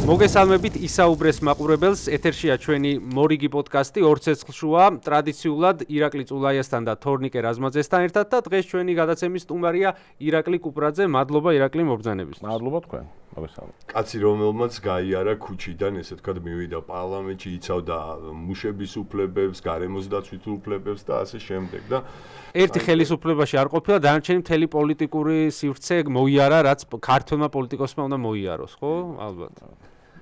მოგესალმებით ისაუბრეს მაყურებელს, ეთერშია ჩვენი მორიგი პოდკასტი ორ ცეცხლშუა, ტრადიციულად ირაკლი წულაიასთან და თორნიკე რაზმაძესთან ერთად და დღეს ჩვენი გადაცემის სტუმარია ირაკლი კუპრაძე. მადლობა ირაკლი მობრძანების. მადლობა თქვენ. მოგესალმებით. კაცი რომელმაც გაიარა ქუჩიდან, ესე ვთქვათ, მივიდა პარლამენტში, იცავდა მუშების უფლებებს, გარემოს დაცვის უფლებებს და ასე შემდეგ და ერთი ხელისუფლებაში არ ყოფილა, დანარჩენი მთელი პოლიტიკური სივრცე მოიარა, რაც ქართველმა პოლიტიკოსმა უნდა მოიაროს, ხო? ალბათ.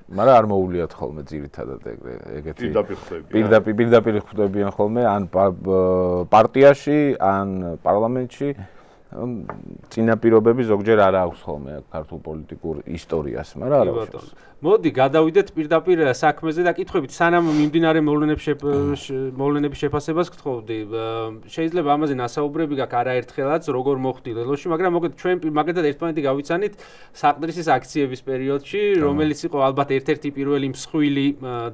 მაგრამ არ მოუვლიათ ხოლმე ძირითადად ეგეთი პირდაპირ ხვდებიან ხოლმე ან პარტიაში, ან პარლამენტში. წინაპირობები ზოგჯერ არ აქვს ხოლმე ქართულ პოლიტიკურ ისტორიას, მაგრამ არ აქვს. მოდი, გადავიდეთ პირდაპირ საქმეზე და კითხვებით, სანამ მიმდინარე მოვლენების შეფასებას გთხოვდი. შეიძლება ამაზე ნასაუბრები გაქვს არაერთხელაც, როგორ მოხდი ლელოში, მაგრამ მოგეთ ჩვენ მაგალითად ერთმანეთი გავიცანით საყდრისის აქციების პერიოდში, რომელიც იყო ალბათ ერთ-ერთი პირველი მსხვილი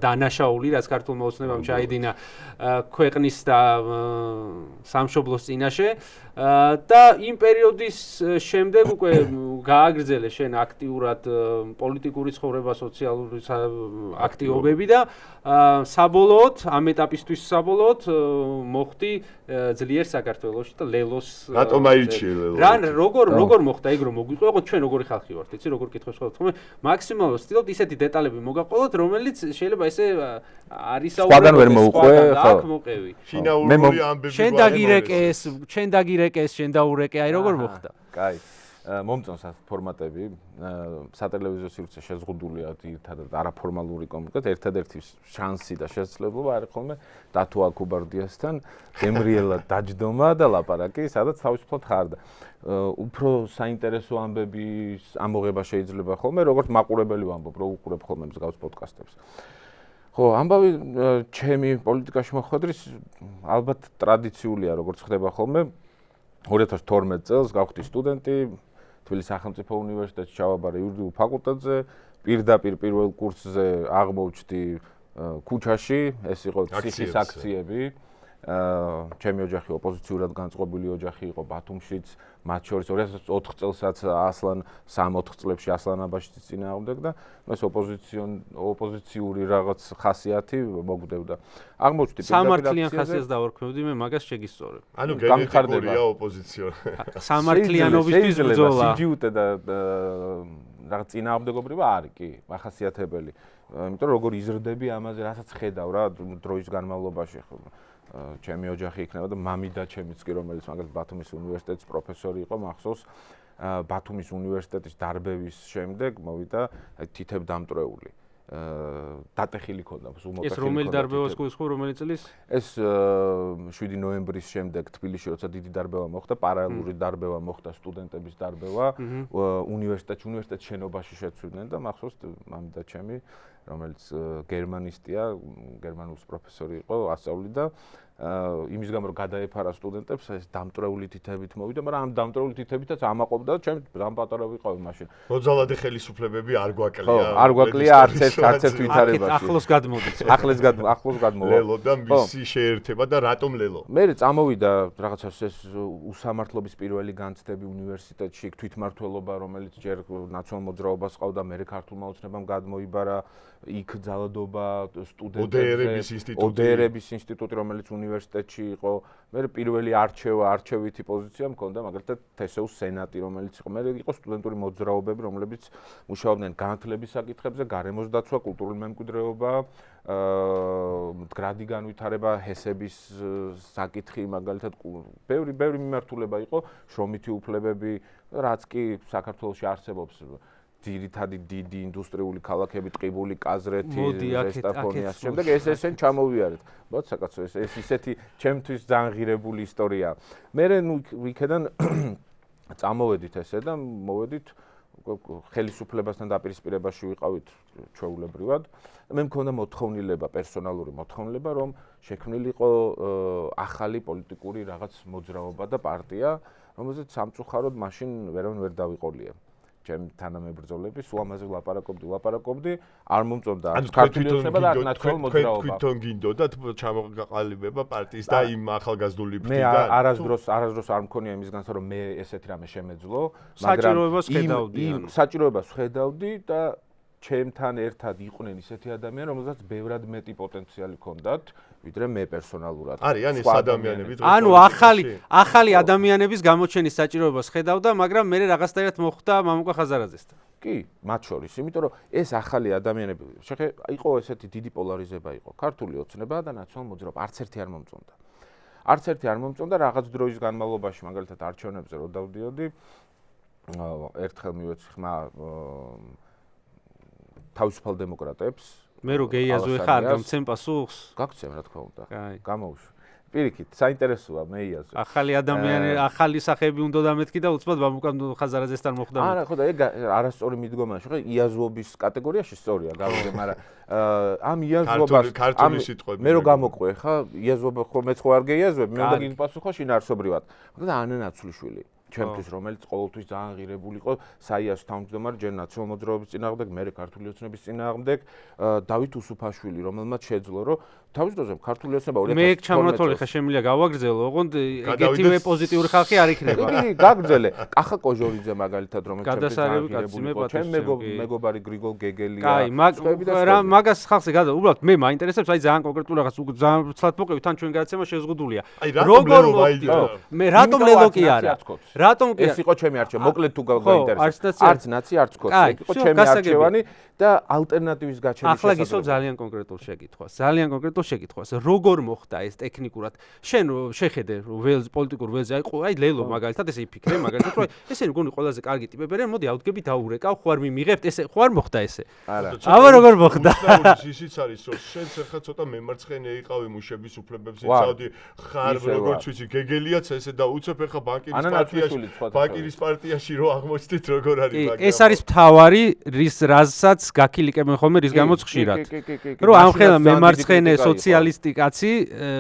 დანაშაული, რაც ქართულმა ოცნებამ ჩაიდინა ქვეყნის და სამშობლოს წინაშე. და იმ პერიოდის შემდეგ უკვე გააგრძელე შენ აქტიურად პოლიტიკური ცხოვრება, სოციალური აქტივობები და საბოლოოდ ამ ეტაპისთვის საბოლოოდ მოხდი ძლიერ საქართველოში და ლელოს რატომ აირჩიე ლელო? როგორ მოხდა ეგ რომ მოგვიყვე, ჩვენ როგორი ხალხი ვართ, იცი როგორ კითხავს ხოლმე მაქსიმალურად ვცდილობთ ისეთი დეტალები მოგაყოლოთ, რომელიც შეიძლება ესე არის სხვაგან ვერ მოუყვე, ხო? მოყევი. შინაურული ამბები შენ დაგირეკეს, შენ დაურეკე, აი როგორ მოხდა? კაი. მომწონს ამ ფორმატები, სატელევიზიო სივრცე შეზღუდულია ერთადად არაფორმალური კომუნიკაცია, ერთადერთი შანსი და შესაძლებლობა არის ხოლმე დათო აკუბარდიასთან გემრიელად დაჯდომა და ლაპარაკი, სადაც თავისუფლად ხარ და უფრო საინტერესო ამბების ამოღება შეიძლება ხოლმე, როგორც მაყურებელი ვამბობ, რო უყურებ ხოლმე მსგავს პოდკასტებს. ხო, ამბავი ჩემი პოლიტიკაში მოხვედრის ალბათ ტრადიციულია, როგორც ხდება ხოლმე. 2012 წელს გავხდი სტუდენტი თბილისის სახელმწიფო უნივერსიტეტში ჩავაბარე იურიდიულ ფაკულტეტზე, პირდაპირ პირველ კურსზე აღმოჩნდი ქუჩაში, ეს იყო ციხის აქციები. ჩემი ოჯახი ოპოზიციურად განწყობილი ოჯახი იყო ბათუმშიც, მათ შორის 2004 წელსაც ასლან 3-4 წლებში ასლანაბაშის წინააღმდეგ და ეს ოპოზიციური რაღაც ხასიათი მოგვდევდა. აღმოჩნდი სამართლიან ხასიათს დავარქმევდი მე მაგას შეგისწორებ. ანუ გენეტიკურია ოპოზიცია. სამართლიანობისთვის ბრძოლა. სიჯუტე და რაღაც წინააღმდეგობრიობა არის კი, ახასიათებელი. იმიტომ რომ როგორ იზრდები ამაზე, რასაც ხედავ რა დროის განმავლობაში ხო. ჩემი ოჯახი იქნება და მამი და ჩემიც კი რომელიც მაგალითად ბათუმის უნივერსიტეტის პროფესორი იყო მახსოვს ბათუმის უნივერსიტეტის დარბევის შემდეგ მოვიდა თითებ დამტრეული დატეხილი ქონდა ეს რომელი დარბევას გულისხმობ რომელი წლის ეს 7 ნოემბრის შემდეგ თბილისში როცა დიდი დარბევა მოხდა პარალელური დარბევა მოხდა სტუდენტების დარბევა უნივერსიტეტის შენობაში შეცვლიდნენ და მახსოვს მამი და ჩემი რომელიც გერმანისტია, გერმანულის პროფესორი იყო, ასწავლიდა იმის გამო რომ გადაეფარა სტუდენტებს, ეს დამტრეული თითებით მოვიდა, მაგრამ ამ დამტრეული თითებითაც ამაყობდა და ჩემი რამ პატარა ვიყავი მაშინ. მოძალადე ხელისუფლებები არ გვაკლია. ხო, არ გვაკლია არც ერთ ვითარებაში. ახლოს გადმოდით. ახლოს გადმოვა. ლელო და მისი შეერთება და რატომ ლელო? მე წამოვიდა რაღაცა ეს უსამართლობის პირველი განცდები უნივერსიტეტში, თვითმმართველობა, რომელიც ჯერ ნაციონალურ მოძრაობას ყავდა, მე ქართულმა ოცნებამ გადმოიბარა იქ ძალადობა სტუდენტებზე, ოდერების ინსტიტუტი, რომელიც უნივერსიტეტში იყო. მე პირველი არჩევითი პოზიცია მქონდა, მაგალითად თესეუს სენატი, რომელიც იყო. მე იყო სტუდენტური მოძრაობები, რომლებიც მუშაობდნენ განათლების საკითხებზე, გარემოს დაცვა, კულტურული მემკვიდრეობა, მდგრადი განვითარება, ჰესების საკითხი, მაგალითად ბევრი მიმართულება იყო, შრომითი უფლებები, რაც კი საქართველოში არსებობს. ძირითადი დიდი ინდუსტრიული ქალაქები, ტყიბული, კაზრეთი, ზესტაფონი ასე შემდეგ ესენ ჩამოვიარეთ. მოდი საკაცო ეს ისეთი ჩემთვის ძალიან ღირებული ისტორია. მე ვიქედან წამოვედით ესე და მოვედით ხელისუფლებასთან დაპირისპირებაში ვიყავით ჩვეულებრივად. მე მქონდა მოთხოვნილება, პერსონალური მოთხოვნილება, რომ შექმნილიყო ახალი პოლიტიკური რაღაც მოძრაობა და პარტია, რომელზეც სამწუხაროდ მაშინ ვერავინ ვერ დავიყოლია. ჩემ თანამებრძოლები, სულ ამაზე ვლაპარაკობდი, არ მომწონდა ქართული ოცნება და ნაციონალური მოძრაობა. თვითონ გინდოდათ ჩამოყალიბება პარტიის და იმ ახალგაზრდული ფრთიდან. მე არასდროს არ მქონია იმის განსა რომ მე ესეთი რამე შემეძლო, მაგრამ საჭიროებას ხედავდი. საჭიროებას ხედავდი და ჩემთან ერთად იყვნენ ისეთი ადამიანები, რომელსაც ბევრად მეტი პოტენციალი ჰქონდათ, ვიდრე მე პერსონალურად. არიან ეს ადამიანები დღეს. ანუ ახალი ადამიანების გამოჩენის საჭიროებას ხედავდა, მაგრამ მე რაღაცნაირად მოხვდა მამუკა ხაზარაძესთან. კი, მათ შორის, იმიტომ რომ ეს ახალი ადამიანები, იყო ესეთი დიდი პოლარიზება იყო. ქართული ოცნება და ნაციონალ მოძრაობა არც ერთი არ მომწონდა. არც ერთი არ მომწონდა რაღაც დროის განმავლობაში, მაგალითად არჩევნებზე რო დავდიოდი, ერთხელ მივეცი ხმა თავისუფალ დემოკრატებს. მე რო გეიაზო ხარ, გამცემ პასუხს? გაგცემ, რა თქმა უნდა. გამოვშვი. პირიქით, საინტერესოა მე იაზო. ახალი ადამიანი, ახალი სახეები უნდა დამეთქი და უცბად მამუკა ხაზარაძესთან მოხდა. არა, ხო და ეგ არასწორი მიდგომაა, ხო, იაზოების კატეგორიაში სწორია, გავიგე, მაგრამ ამ იაზობას ქართული სიტყვები. მე რო გამოყვე, ხა, იაზობა ხო მეც ხო არ გეიაზვებ, მე უნდა გიგპასუხო შინაარსობრივად. და ანა ნაცვლიშვილი ჩემთვის რომელიც ყოველთვის ძალიან ღირებული იყო საიას თავმჯდომარე ჯერ ნაციონალ მოძრაობის წინააღმდეგ, მერე ქართული ოცნების წინააღმდეგ, დავით უსუფაშვილი, რომელმაც შეძლო, რომ თავის დროზე ქართული ოცნება 2012 მე ჩამონათვალე ხა შემიძლია გავაგრძელო, ოღონდ ეგეთივე პოზიტიური ხალხი არ იქნება. კი, გაგრძელე. კახა კოჟორიძე მაგალითად, რომელიც გადასარევი კაცი მე პატივს. ჩემ მეგობარი გრიგოლ გეგელია. კაი, მაგას ხალხზე გადა, უბრალოდ მე მაინტერესებს, აი ძალიან კონკრეტულ რაღაც ძალიან ცლად მოყევი, თან ჩვენ გადაცემა შეზღუდულია. როგორ მოხდი? მე რატომ ლელოკი არა? რატომ კი? ეს იყო ჩემი არჩევანი, მოკლედ თუ გაინტერესებს. არც ნაცი, არც კოც. ეს იყო ჩემი არჩევანი და ალტერნატივის გაჩენის ახლა გისო ძალიან კონკრეტულ შეკითხვას. ძალიან კონკრეტულ შეკითხვას. როგორ მოხდა ეს ტექნიკურად? შენ შეხედე ველს პოლიტიკურ ველზე, აი ლელო მაგალითად ესე იფიქრე, მაგალითად რომ ესენი გონი ყველაზე კარგი ტიპები, მოდი ავდგები დაურეკავ, ხო არ მიმიღებთ ესე, ხო არ მოხდა ესე? არა. აბა როგორ მოხდა? ისიც არის, რომ შენც ახლა ცოტა მემარცხენე იყავი მუშების უფლებებს იცავდი, ხარ როგორც ვიცი, გეგელიაც ესე და უცებ ახლა ბანკირის პარტიაში რო აღმოჩნდით როგორ არის მაგა. ეს არის მთავარი რასაც გაქილიკებენ ხოლმე რის გამოც ხშირად. რომ ამ ხელა მემარცხენე სოციალისტი კაცი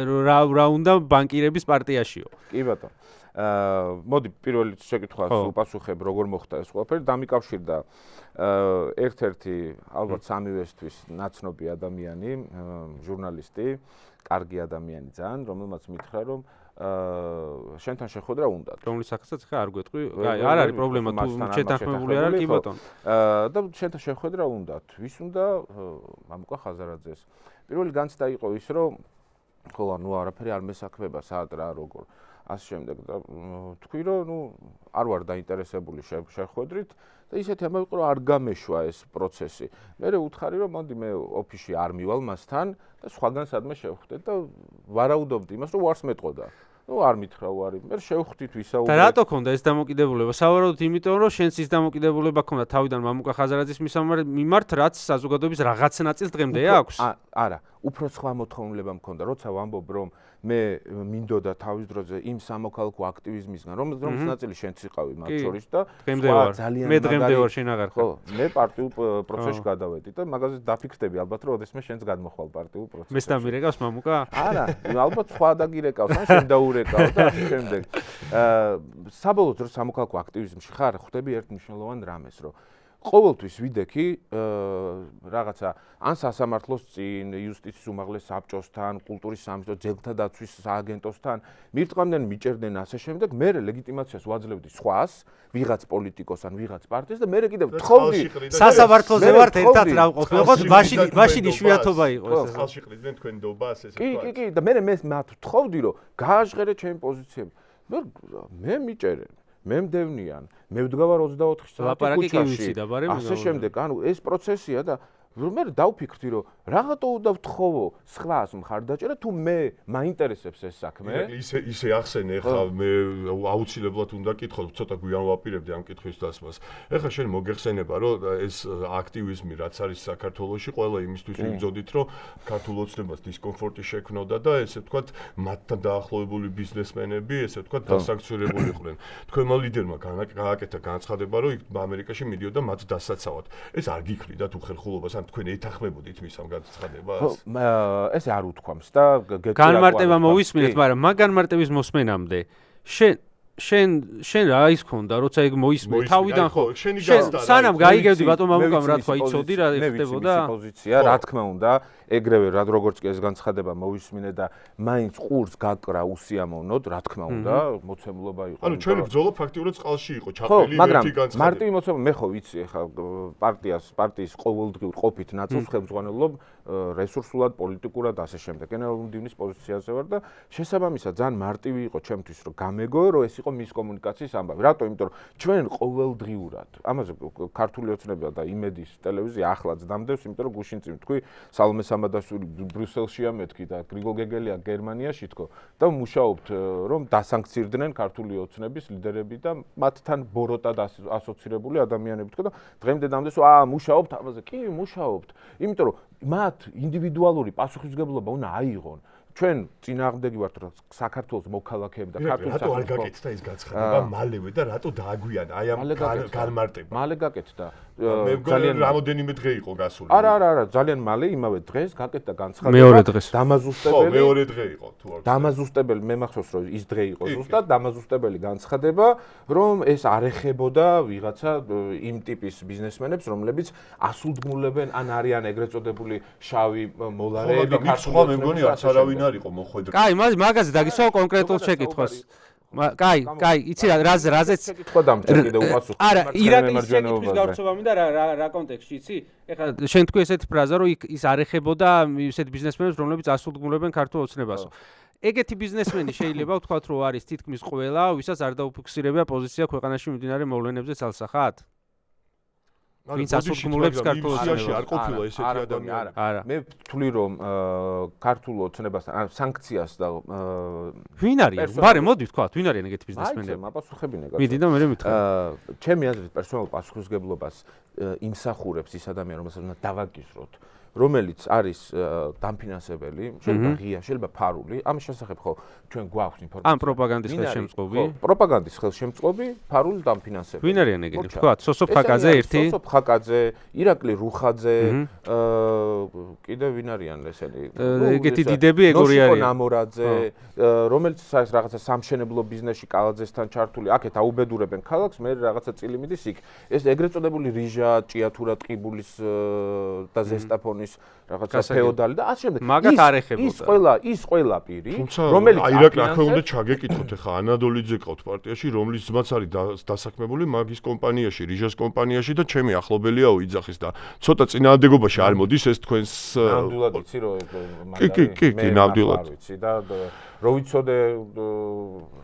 რა უნდა ბანკირების პარტიაშიო. კი ბატონო. მოდი პირველი შეკითხვას უპასუხებ, როგორ მოხდა ეს ყველაფერი, დამიკავშირდა ერთ-ერთი ალბათ სამივესთვის ნაცნობი ადამიანი, ჟურნალისტი, კარგი ადამიანი ძალიან, რომელმაც მითხრა, რომ შენთან შეხვედრა უნდათ. რომლის სახესაც ხა არ გვეტყვი? აი, არ არის პრობლემა, თუ შეთანხმებული არ არის, კი ბატონო. და შენთან შეხვედრა უნდათ. ვის უნდა? მამუკა ხაზარაძეს. პირველი განცდა იყო ის, რომ ხო, ანუ არაფერი არ მესაქმება, საათ რა, როგორ. ასე შემდეგ და თქვი, რომ არ ვარ დაინტერესებული შეხვედრით და ისეთი ამბავი იყო, რომ არ გამეშვა ეს პროცესი. მე უთხარი, რომ მოდი მე ოფისში არ მივალ მასთან და სხვაგან სადმე შევხვდეთ და ვარაუდობდი იმას, რომ უარს მეტყოდა. არ მითხრა უარი. მე შევხვდით ვისაუბრეთ. და რატო ქონდა ეს დამოკიდებულება? სავარაუდოდ იმიტომ, რომ შენც ის დამოკიდებულება ქონდა თავიდან მამუკა ხაზარაძის მიმართ, რაც საზოგადოების რაღაც ნაწილს დღემდე აქვს? არა, უფრო სხვა მოთხოვნილება მქონდა, როცა ვამბობ, რომ მე მინდოდა თავის დროზე იმ სამოქალაქო აქტივიზმისგან, რომელსაც ნაწილი შენც იყავი მათ შორის და ძალიან მე დღემდე ვარ შენ აღარ ხარ. ხო, მე პარტიულ პროცესში გადავედი და მაგაზე დაფიქრდები ალბათ, რომ ოდესმე შენც გადმოხვალ პარტიულ პროცესში. მე სტამირეკავს მამუკა? არა, ალბათ სხვა დაგირეკავს, ან შენ დაურეკავ და ასე შემდეგ. საბოლოოდ რომ სამოქალაქო აქტივიზმში ხარ, ხვდები ერთ მნიშვნელოვან რამეს, რომ ყოველთვის ვიდექი რაღაცა ან სასამართლოს წინ, იუსტიციის უმაღლეს საბჭოსთან, კულტურის სამინისტროს, ძეგლთა დაცვის სააგენტოსთან, მირტყამდნენ, მიჭერდნენ ასე შემდეგ, მე ლეგიტიმაციას ვაძლევდი სხვას, ვიღაც პოლიტიკოს ან ვიღაც პარტიას და მე კიდევ ვთხოვდი სასამართლოზე ვართ ერთად რა ვყოფილიყოთ, მაშინ იშვიათობა იყო ეს. ხალხში ყრიდნენ თქვენ დობას ესე თქვა. კი, და მე მათ ვთხოვდი, რომ გააჟღერეთ ჩემი პოზიციები. მე მიჭერე მე მდევნიან, მე ვდგავარ 24 საათი კუჩაში. ასე შემდეგ, ანუ ეს პროცესია და მე დავფიქრდი, რომ რაღაცა უნდა ვთხოვო სხვას მხარდაჭერა თუ მე მაინტერესებს ეს საქმე. ისე ახსენე, ეხლა მე აუცილებლად უნდა კითხო, ცოტა გვიან ვაპირებდი ამ კითხვის დასმას. ეხლა შენ მოგეხსენება, რომ ეს აქტივიზმი რაც არის საქართველოში, ყველა იმისთვის ვიბრძოდით, რომ ქართულ ოცნებას დისკომფორტი შექმნოდა და ესე ვთქვათ, მათთან დაახლოებული ბიზნესმენები, ესე ვთქვათ, დასანქციონირებული იყვნენ. თქვენმა ლიდერმა გააკეთა განცხადება, რომ ამერიკაში მიდიოდა მათ დასაცავად. ეს არ გიქრიდა თუ ხერხულობას ან თქვენ ეთანხმებოდით მის ამ განცხადებას? ესე არ უთქვამს და განმარტება მოვისმინეთ, მაგრამ მაგ განმარტების მოსმენამდე შენ რა ის ქონდა, როცა ეგ მოისმე თავიდან ხო? შენი გასტა. სანამ გაიგებდი ბატონ მამუკამ რა თქვა, იცოდი რა ხდებოდა? პოზიცია, რა თქმა უნდა, ეგრევე როგორც კი ეს განცხადება მოვისმინე და მაინც ყურს გაკრა უსიამოვნოდ, რა თქმა უნდა, მოცემულობა იყო. ანუ ჩვენი ბრძოლა ფაქტიურად წყალში იყო, ხო, ჩაყრილი მაგრამ ერთი განცხადება. მარტივი მოცემულობა, მე ხო ვიცი, ეხლა პარტიის ყოველდღიურ ყოფით ნაცვლად ხელმძღვანელობ რესურსულად, პოლიტიკურად ასე შემდეგ. გენერალური მდივნის პოზიციაზე ვარ და შესაბამისად ძალიან მარტივი იყო ჩემთვის, რომ გამეგო, რომ ეს იყო მის კომუნიკაციის ამბავი. რატო? იმიტომ რომ ჩვენ ყოველდღიურად, ამაზე ქართული ოცნება და იმედის ტელევიზია ახლაც დამდევს, იმიტომ რომ გუშინ წინ თქვი, სალომე სამადაშვილი ბრიუსელშია მეთქი და გრიგოლ გეგელია გერმანიაში თქო და მუშაობთ, რომ დასანქცირდნენ ქართული ოცნების ლიდერები და მათთან ბოროტად ასოცირებული ადამიანები თქო და დღემდე დამდეს, მუშაობთ ამაზე. კი, მუშაობთ. იმიტომ რომ მათ ინდივიდუალური პასუხისმგებლობა უნდა აიღონ. ჩვენ წინააღმდეგი ვართ საქართველოს მოქალაქეები და ქართული რატო არ გაკეთდა ეს განცხადება მალევე და რატო დააგვიანა აი ამ განმარტება? მალე გაკეთდა. ძალიან რამოდენიმე დღე იყო გასული. არა, ძალიან მალე იმავე დღეს გაკეთდა განცხადება. მეორე დღეს. ხო, მეორე დღე იყო თუ არ დამაზუსტებელი, მე მახსოვს რომ ის დღე იყო ზუსტად დამაზუსტებელი განცხადება, რომ ეს არ ეხებოდა ვიღაცა იმ ტიპის ბიზნესმენებს, რომლებიც ასულდგმულებენ ან არიან ეგრეთ წოდებული შავი მოლარეები, სხვა მე მგონი არც არავინ არ იყო მოხვედრილი. კაი, მაგაზე დაგისვა კონკრეტულ შეკითხვას. კაი, იცი რაზეც შეკითხვა დამჭირდა უპასუხო. არა, ირაკლის შეკითხვის გავრცობა მინდა რა კონტექსტში, იცი? ეხლა შენ თქვი ესეთი ფრაზა, რომ ის არ ეხებოდა ისეთ ბიზნესმენებს, რომლებიც ასულდგმულებენ ქართულ ოცნებას. ეგეთი ბიზნესმენი შეიძლება ვთქვათ, რომ არის თითქმის ყველა, ვისაც არ დაუფიქსირებია პოზიცია ქვეყანაში მიმდინარე მოვლენებზე ცალსახად? ვინც ასულდგმულებს ქართულ ოცნებას არ ყოფილა ესეთი ადამიანი. არა. მე ვთვლი რომ ქართულ ოცნებასთან ან სანქციას და ვინ არის? ბარე, მოდი ვთქვათ, ვინ არის ეგეთი ბიზნესმენები? აი, მაპასუხებინე კაცო. მიდი და მე მითხრა. ჩემი აზრით პერსონალურ პასუხისმგებლობას იმსახურებს ის ადამიანი, რომელსაც უნდა დავაგიზროთ, რომელიც არის დამფინანსებელი, შეიძლება ღია, შეიძლება ფარული, ამის შესახებ ხო ჩვენ გვაქვს ინფორმაცია. ან პროპაგანდის ხელშემწყობი? ხო, პროპაგანდის ხელშემწყობი, ფარული დამფინანსებელი. ვინ არიან ეგენი? ვთქვათ, სოსო ფაკაძე ერთი? სოსო ფაკაძე, ირაკლი რუხაძე, კიდე ვინ არიან ესენი? ეგეთი დიდები ეგორი არიან. ნოსიკო ნამორაძე, რომელიც რაღაცა სამშენებლო ბიზნესში კალაძესთან ჩართული, აქეთ აუბედურებენ ქალაქს, მე რაღაცა წილი მიდის იქ. ეს ეგრეთ წოდებული რიჟა, ჭიათურა ტყიბულის და ზესტაფონის რაღაცა ფეოდალი და ასე შემდეგ. მაგათ არ ეხებოდა. ის ყველა პირი, რომელიც აირაკლი აქვე უნდა ჩაგეკითხოთ ახლა ანადოლიძე ყავთ პარტიაში, რომლის ძმაც არის დასაქმებული მაგის კომპანიაში, რიჟას კომპანიაში და ჩემი ახლობელიაო იძახის და ცოტა წინააღმდეგობაში არ მოდის ეს თქვენს ნამდვილად იცი რომ კი, ნამდვილად ვიცი და რო ვიცოდე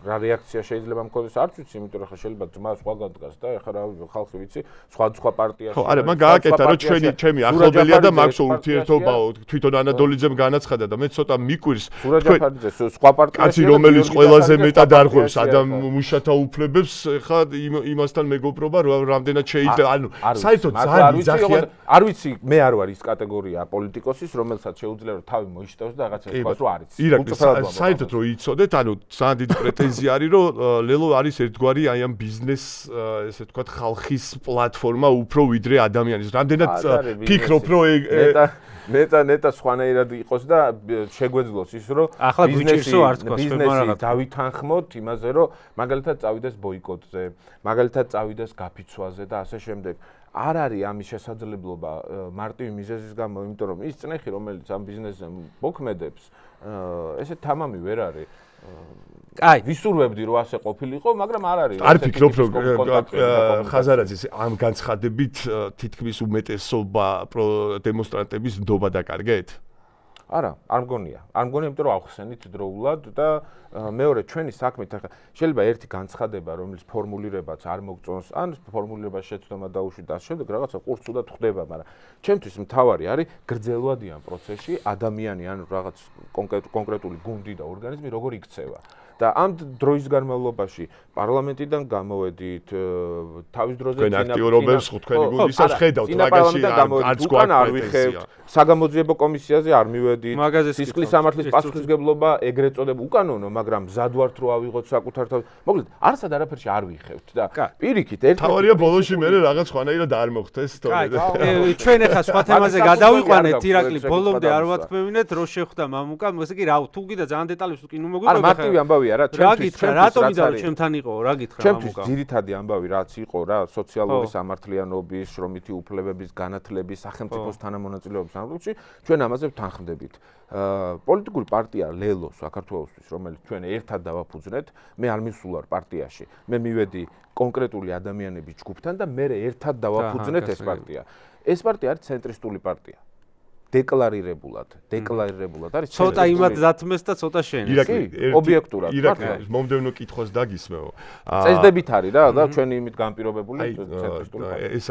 რა რეაქცია შეიძლება მქონდეს არც ვიცი, იმიტომ რომ ხა შეიძლება ძმა სხვაგან დგას და ახლა რა ხალხი ვიცი, სხვა პარტიაში. ხო, არა, მაგ გააკეთა რომ ჩემი ახლობელია და მაქვს ურთიერთობაო, თვითონ ანადოლიძემ განაცხადა და მე ცოტა მიკვირს სურაჯაფარიძე სხვა პარტიაში კაცი რომელიც ყველაზე მეტად არღვევს მუშათა უფლებებს, ხა იმასთან მეგობრობა რამდენად შეიძლება, ანუ საერთოდ ძალიან იძახიან. არ ვიცი, მე არ ვარ ის კატეგორია პოლიტიკოსის, რომელსაც შეუძლია რომ თავი მოიშტევს და რაღაცა თქვას რომ არ იცი. საერთოდ რომ იცოდეთ, ანუ ძალიან დიდი პრეტენზია არის, რომ ლელო არის ერთგვარი აი ამ ბიზნეს, ესე ვთქვათ, ხალხის პლატფორმა უფრო ვიდრე ადამიანის. რამდენად ფიქრობ, რომ ნეტა სხვანაირად იყოს და შეგვეძლოს ის, რომ ბიზნესი დავითანხმოთ იმაზე, რომ მაგალითად წავიდეს ბოიკოტზე, მაგალითად წავიდეს გაფიცვაზე და ასე შემდეგ. არ არის ამის შესაძლებლობა მარტივი მიზეზის გამო, იმიტომ რომ ის წნეხი, რომელიც ამ ბიზნესზე მოქმედებს, ესე თამამი ვერ არის. კაი, ვისურვებდი რომ ასე ყოფილიყო, მაგრამ არ არის. არ ფიქრობ რომ ხაზარაძის ამ განცხადებით თითქმის უმეტესობა დემონსტრანტების ნდობა დაკარგეთ? არა, არ მგონია. არ მგონია, იმიტომ რომ ახსენით დროულად და მეორე ჩვენი საქმით ახლა შეიძლება ერთი განცხადება, რომელიც ფორმულირებაც არ მოგწონს, ან ფორმულირებას შეცდომა დაუშვით და ამ შემდეგ რაღაცა ყურცუდად ხდება, მაგრამ ჩემთვის მთავარი არის გრძელვადიან პროცესში ადამიანი ან რაღაც კონკრეტული გუნდი და ორგანიზმი როგორ იქცევა. და ამ დროის განმავლობაში პარლამენტიდან გამოვედით, თავის დროზე აქტიურობებს თქვენი გუნდისას ხედავთ, მაგაში არც გვაქვს საგამოძიებო კომისიაზე არ მივედით, სისხლის სამართლის პასუხისმგებლობა ეგრეთ წოდება უკანონო, მაგრამ მზად ვართ რომ ავიღოთ საკუთარ თავს. მოკლედ, არასად არაფერში არ ვიხევთ და პირიქით ერთ თავარია ბოლოში მე რაღაც ხვანაირად არ მოხდეს თორე. ჩვენ ახლა სხვა თემაზე გადავიყვანეთ, ირაკლი, ბოლომდე არ ვათქმევინეთ, რო შეხვდა მამუკა, ესე იგი რა, თუ კიდე ძალიან დეტალებს თუ კი ნუ მოგვიყვება. არ მარტივი ამბავი ამბავი არა, რატომ იდაო ჩემთან იყო, რა გითხრა ჩემთვის ძირითადი ამბავი რაც იყო რა, სოციალური სამართლიანობის, შრომითი უფლებების, განათლების, სახელმწიფოს თანამონაწილეობის სამართლებში, ჩვენ ამაზე ვთანხმდებით. პოლიტიკური პარტია ლელო საქართველოსთვის, რომელიც ჩვენ ერთად დავაფუძნეთ, მე არ მივსულარ პარტიაში. მე მივედი კონკრეტული ადამიანების ჯგუფთან და მე ერთად დავაფუძნეთ ეს პარტია. ეს პარტია არის ცენტრისტული პარტია. დეკლარირებულად არის ცოტა იმად დათმეს და ცოტა შენეს. ობიექტურად. ირაკლი, მომდევნო კითხვას დაგისმეო. წესდებით არის რა, და ჩვენი იმით განპირობებული ცენტრისტული პარტია. ეს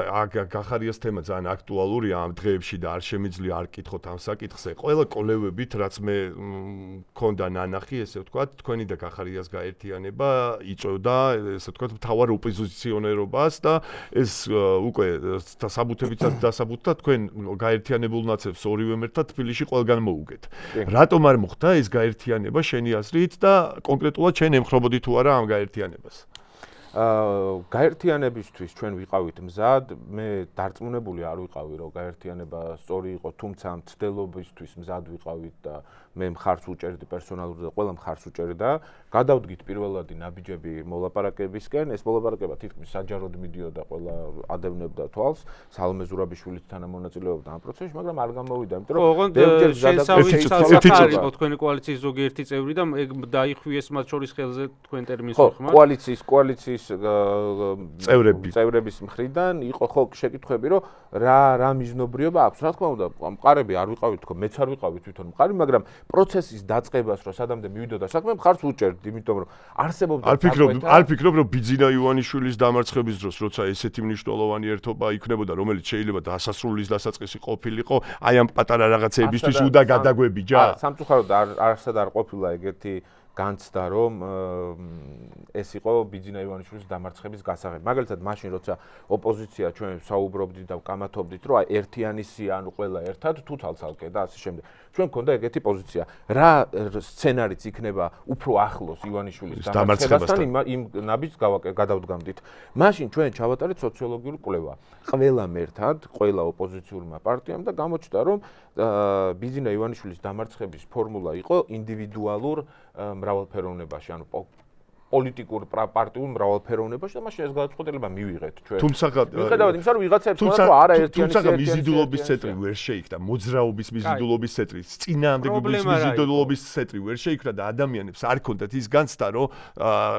გახარიას თემა ძალიან აქტუალურია ამ დღეებში და არ შემიძლია არ კითხოთ ამ საკითხზე. ყველა კოლევებით, რაც მე მქონდა ნანახი, ესე ვთქვათ, თქვენი და გახარიას გაერთიანება იწევდა, ესე ვთქვათ, მთავარ ოპოზიციონერობას და ეს უკვე საბუთებითაც დასაბუთდა თქვენ გაერთიანებულ ნაცებს ორივე ერთად თბილისში ყველგან მოუგეთ. რატომ არ მოხდა ეს გაერთიანება შენი აზრით და კონკრეტულად ჩვენ ემხრობოდი თუ არა ამ გაერთიანებას? გაერთიანებისთვის ჩვენ ვიყავით მზად, მე დარწმუნებული არ ვიყავი, რომ გაერთიანება სწორი იყო, თუმცა მცდელობისთვის მზად ვიყავით და მე მხარს უჭერდი პერსონალურად და ყველა მხარს უჭერდა. გადავდგით პირველადი ნაბიჯები მოლაპარაკებისკენ, ეს მოლაპარაკება თითქმის საჯაროდ მიდიოდა, ყველა ადევნებდა თვალს, სალომე ზურაბიშვილის თანამონაწილეობდა ამ პროცესში, მაგრამ არ გამოვიდა, იმიტომ რომ ბევრჯერ ზადაგებდა იყო თქვენი კოალიციის ზოგიერთი წევრი და ეგ დაიხუიეს მათ შორის ხელზე თქვენ ტერმინს ხმართ. კოალიციის წევრების მხრიდან იყო ხო შეკითხვები, რომ რა მიზნობრიობა აქვს. რა თქმა უნდა, მყარები არ ვიყავით თქო, მეც არ ვიყავი თვითონ მყარი, მაგრამ პროცესის დაწყებას რომ სადამდე მივიდოდა საქმე, მხარს უჭერდი, იმიტომ რომ არსებობდა არ ფიქრობ, რომ ბიძინა ივანიშვილის დამარცხების დროს, როცა ესეთი მნიშვნელოვანი ერთობა იქნებოდა, რომელიც შეიძლება დასასრულის დასაწყისი ყოფილიყო, აი ამ პატარა რაღაცეებისთვის უნდა გადაგვებიჯა. სამწუხაროდ არსად არ ყოფილა ეგეთი განცდა, რომ ეს იყო ბიძინა ივანიშვილის დამარცხების გასაღები. მაგალითად, მაშინ როცა ოპოზიცია ჩვენ საუბრობდით და ვკამათობდით, რომ აი ერთიანისია, ანუ ყველა ერთად თუ თალცალკე და ასე შემდეგ. ჩვენ გქონდა ეგეთი პოზიცია. რა სცენარიც იქნება უფრო ახლოს ივანიშვილის დამარცხებასთან იმ ნაბიჯს გადავდგამდით. მაშინ ჩვენ ჩავატარეთ სოციოლოგიური კვლევა. ყველამ ერთად, ყველა ოპოზიციურმა პარტიამ და გამოჩნდა, რომ ბიძინა ივანიშვილის დამარცხების ფორმულა იყო ინდივიდუალურ მრავალფეროვნებაში, ანუ პოლიტიკურ პარტიულ მრავალფეროვნებაში და მაშინ ეს გადაწყვეტილება მივიღეთ ჩვენ. თუმცა მიუხედავად იმისა, რომ ვიღაცებს თქვა, რომ არა ერთიანის მიზიდულობის ცენტრი ვერ შეიქმნა, მოძრაობის მიზიდულობის ცენტრი, წინააღმდეგობის მიზიდულობის ცენტრი ვერ შეიქმნა და ადამიანებს არ ქონდათ ის განცდა, რომ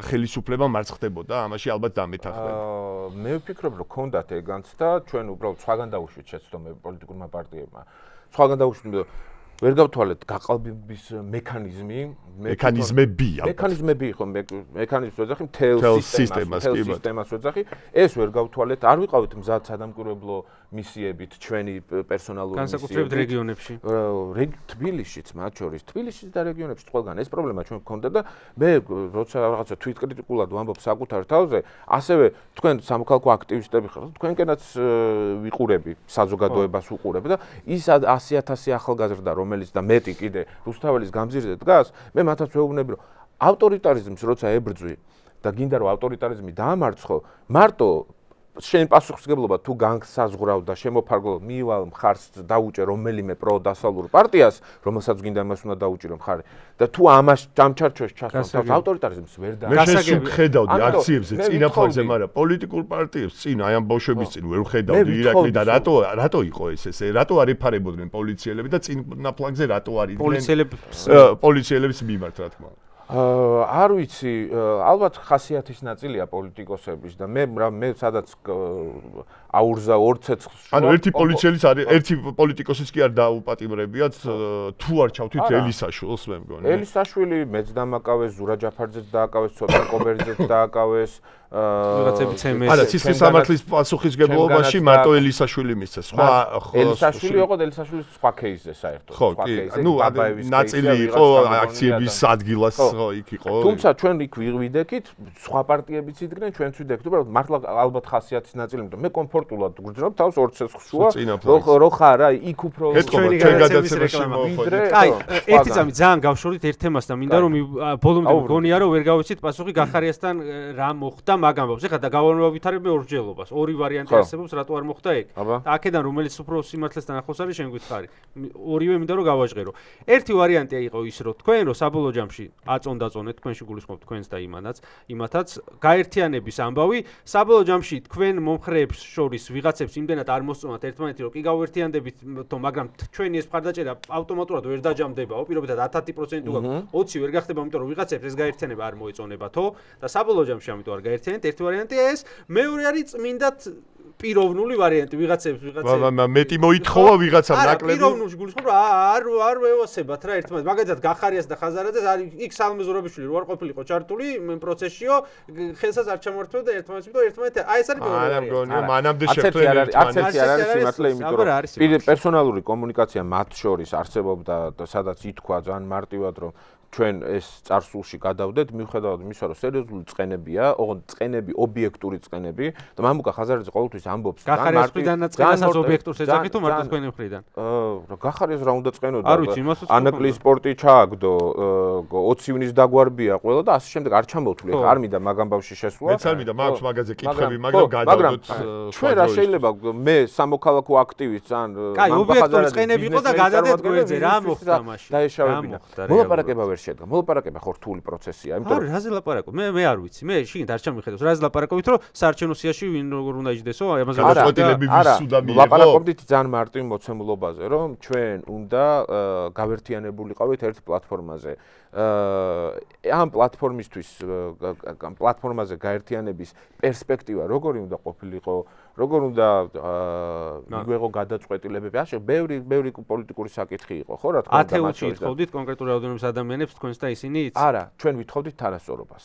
ხელისუფლება მარცხდებოდა, ამაში ალბათ დამეთანხმდნენ. მე ვფიქრობ, რომ ქონდათ ეგ განცდა, ჩვენ უბრალოდ სხვაგან დავუშვით შეცდომები პოლიტიკურმა პარტიებმა. სხვაგან დავუშვით ვერ გავთვალეთ გაყალბების მექანიზმები ხო მექანიზმს ვეძახი მთელ სისტემას ვეძახი ეს ვერ გავთვალეთ არ ვიყავით მზად სადამკვირვებლო მისიებით ჩვენი პერსონალური მისიებით განსაკუთრებით რეგიონებში თბილისშიც მათ შორის თბილისშიც და რეგიონებში ყველგან ეს პრობლემა ჩვენ გქონდა და მე როცა რაღაცა თვითკრიტიკულად ვამბობ საკუთარ თავზე ასევე თქვენ სამოქალაქო აქტივისტები ხართ თქვენკენაც ვიყურები საზოგადოებას უყურებ და ის 100,000 ახალგაზრდა რომელიც და მეტი კიდე რუსთაველის გამზირზე დგას, მე მათაც ვეუბნები, რომ ავტორიტარიზმს როცა ებრძვი და გინდა რომ ავტორიტარიზმი დაამარცხო, მარტო შენ პასუხისმგებლობა თუ განსაზღვრავ და შემოფარგლო მივალ მხარს დაუჭერ რომელიმე პროდასალურ პარტიას, რომელსაც გინდა იმას უნდა დაუჭირო მხარი და თუ ამას ჯამჩარჩოს ჩასწავლ ავტორიტარიზმს ვერ და მე შეხედავდი აქციებზე წინა ფლანგზე, მაგრამ პოლიტიკურ პარტიებს წინ აი ამ ბავშვების წინ ვერ ვხედავდი ირაკლი და რატო იყო ეს რატო არ ეფარებოდნენ პოლიციელები და წინა ფლანგზე რატო არიდნენ პოლიციელების მიმართ რა თქმა უნდა არ ვიცი, ალბათ ხასიათის ნაწილია პოლიტიკოსების და მე სადაც აურზა ორ ცეცხლს ანუ ერთი პოლიციელის არის ერთი პოლიტიკოსის კი არ დაუპატიმრებიათ თუ არ ჩავთვით ელისაშვილს მე მგონი ელისაშვილი მეც დამაკავეს ზურა ჯაფარძეც დააკავეს ცოტა კობერძეც დააკავეს ვიღაცები ცემეს არა ცისხლის სამართლის პასუხისმგებლობაში მარტო ელისაშვილი მისცა სხვა ელისაშვილი იყო ელისაშვილის სხვა კეისზე საერთოდ ხო კი ნუ ნაწილი იყო აქციების ადგილას ხო იქ იყო თუმცა ჩვენ იქ ვიდექით სხვა პარტიებიც იდგნენ ჩვენც ვიდექით უბრალოდ მართლა ალბათ ხასიათის ნაწილი იმიტომ მე კომფორტულად გვგრძნობ თავს ორ ცეცხლსშუა რო ხარ აი იქ უფრო ჩვენი გადაცემაში მოხდით აი ერთი წამი ძალიან გავშორით ერთ თემასთან მინდა რომ ბოლომდე მგონია რომ ვერ გავიცით პასუხი გახარიასთან რა მოხდა მაგ ამბობს. ეხლა და გავანმავითარებ ორჯერობას. ორი ვარიანტი არსებობს, რატო არ მოხდა ეგ? და აქედან რომელიც უფრო სიმართლესთან ახლოს არის, შენ გვითხარი. ორივე მინდა რომ გავაჟღერო. ერთი ვარიანტია იყო ის, რომ თქვენ რომ საბოლოო ჯამში აწონდაწონეთ, თქვენში გულისხმობთ თქვენს და იმათაც, გაერთიანების ამბავი, საბოლოო ჯამში თქვენ მომხრეებს შორის ვიღაცებს იმდენად არ მოსწონათ ერთმანეთი, რომ კი გავერთიანდებით, მაგრამ ჩვენი ეს მხარდაჭერა ავტომატურად ვერ დაჯამდებაო, პირობითად 10% უგაქვს, 20 ვერ გახდება, იმიტომ რომ ვიღაცებს ეს გაერთიანება არ მოეწონებათო და საბოლოო ჯამში ამიტომ არ გაერთიანეთ. ერთი ვარიანტია ეს, მეორე არის წმინდად პიროვნული ვარიანტი ვიღაცებს მეტი მოითხოვა ვიღაცამ ნაკლები პიროვნულში გულისხმობ არ ვევასებათ რა ერთმანეთს მაგალითად გახარიას და ხაზარაძეს არის იქ სალმე ზურაბიშვილი რო არ ყოფილიყო ჩართული პროცესშიო ხელსაც არ ჩამართვდა ერთმანეთს იმიტომ ერთმანეთი აი ეს არის არა მგონია მანამდე შეხვდები არც ერთი არ არის სიმართლე იმიტომ რომ პერსონალური კომუნიკაცია მათ შორის არსებობდა სადაც ითქვა ძალიან მარტივად რომ ჩვენ ეს წარსულში გადავდეთ მიუხედავად იმისა რომ სერიოზული წყენებია, ოღონდ წყენები ობიექტური წყენები და მამუკა ხაზარაძე ყოველთვის ამბობს ძალიან მარტივად წყენასაც ობიექტურს ეძახით თუ მარტო თქვენი მხრიდან გახარიას რა უნდა წყენოდა ანაკლის სპორტი ჩააგდო 20 ივნის დაგვარბია ყველა და ასე შემდეგ არ ჩამოვთვლი ხა არ მინდა მაგ ამბავში შესვლა მეც არ მინდა მაქვს მაგაზე კითხვები მაგრამ გადავდოთ ჩვენ რა შეიძლება მე სამოქალაქო აქტივისტ ან კაი ობიექტური წყენები იყო და გადადეთ გვერდზე რა მოხდა მაშინ დაეშავებინა მოლაპარაკება ვერ შედგა მოლაპარაკება ხო რთული პროცესია იმიტომ რომ რაზე ლაპარაკობ მე არ ვიცი მე შიგნით არ ჩამიხედავს რაზე ლაპარაკობთ რომ საარჩევნო სიაში ვინ როგორ უნდა იჯდესო აი ამაზე გადაწყვეტილები ვის უნდა მიიღო ლაპარაკობდით ძალიან მარტივ მოცემულობაზე რომ ჩვენ უნდა გავერთიანებულიყავით ერთ პლატფორმაზე ამ პლატფორმაზე გაერთიანების პერსპექტივა როგორი უნდა ყოფილიყო როგორ უნდა მიგვეღო გადაწყვეტილებები ასე ბევრი პოლიტიკური საკითხი იყო ხო რა თქმა უნდა ათეულში ითხოვდით კონკრეტული რაოდენობის ადამიანებს თქვენს და ისინი არა ჩვენ ვითხოვდით თანასწორობას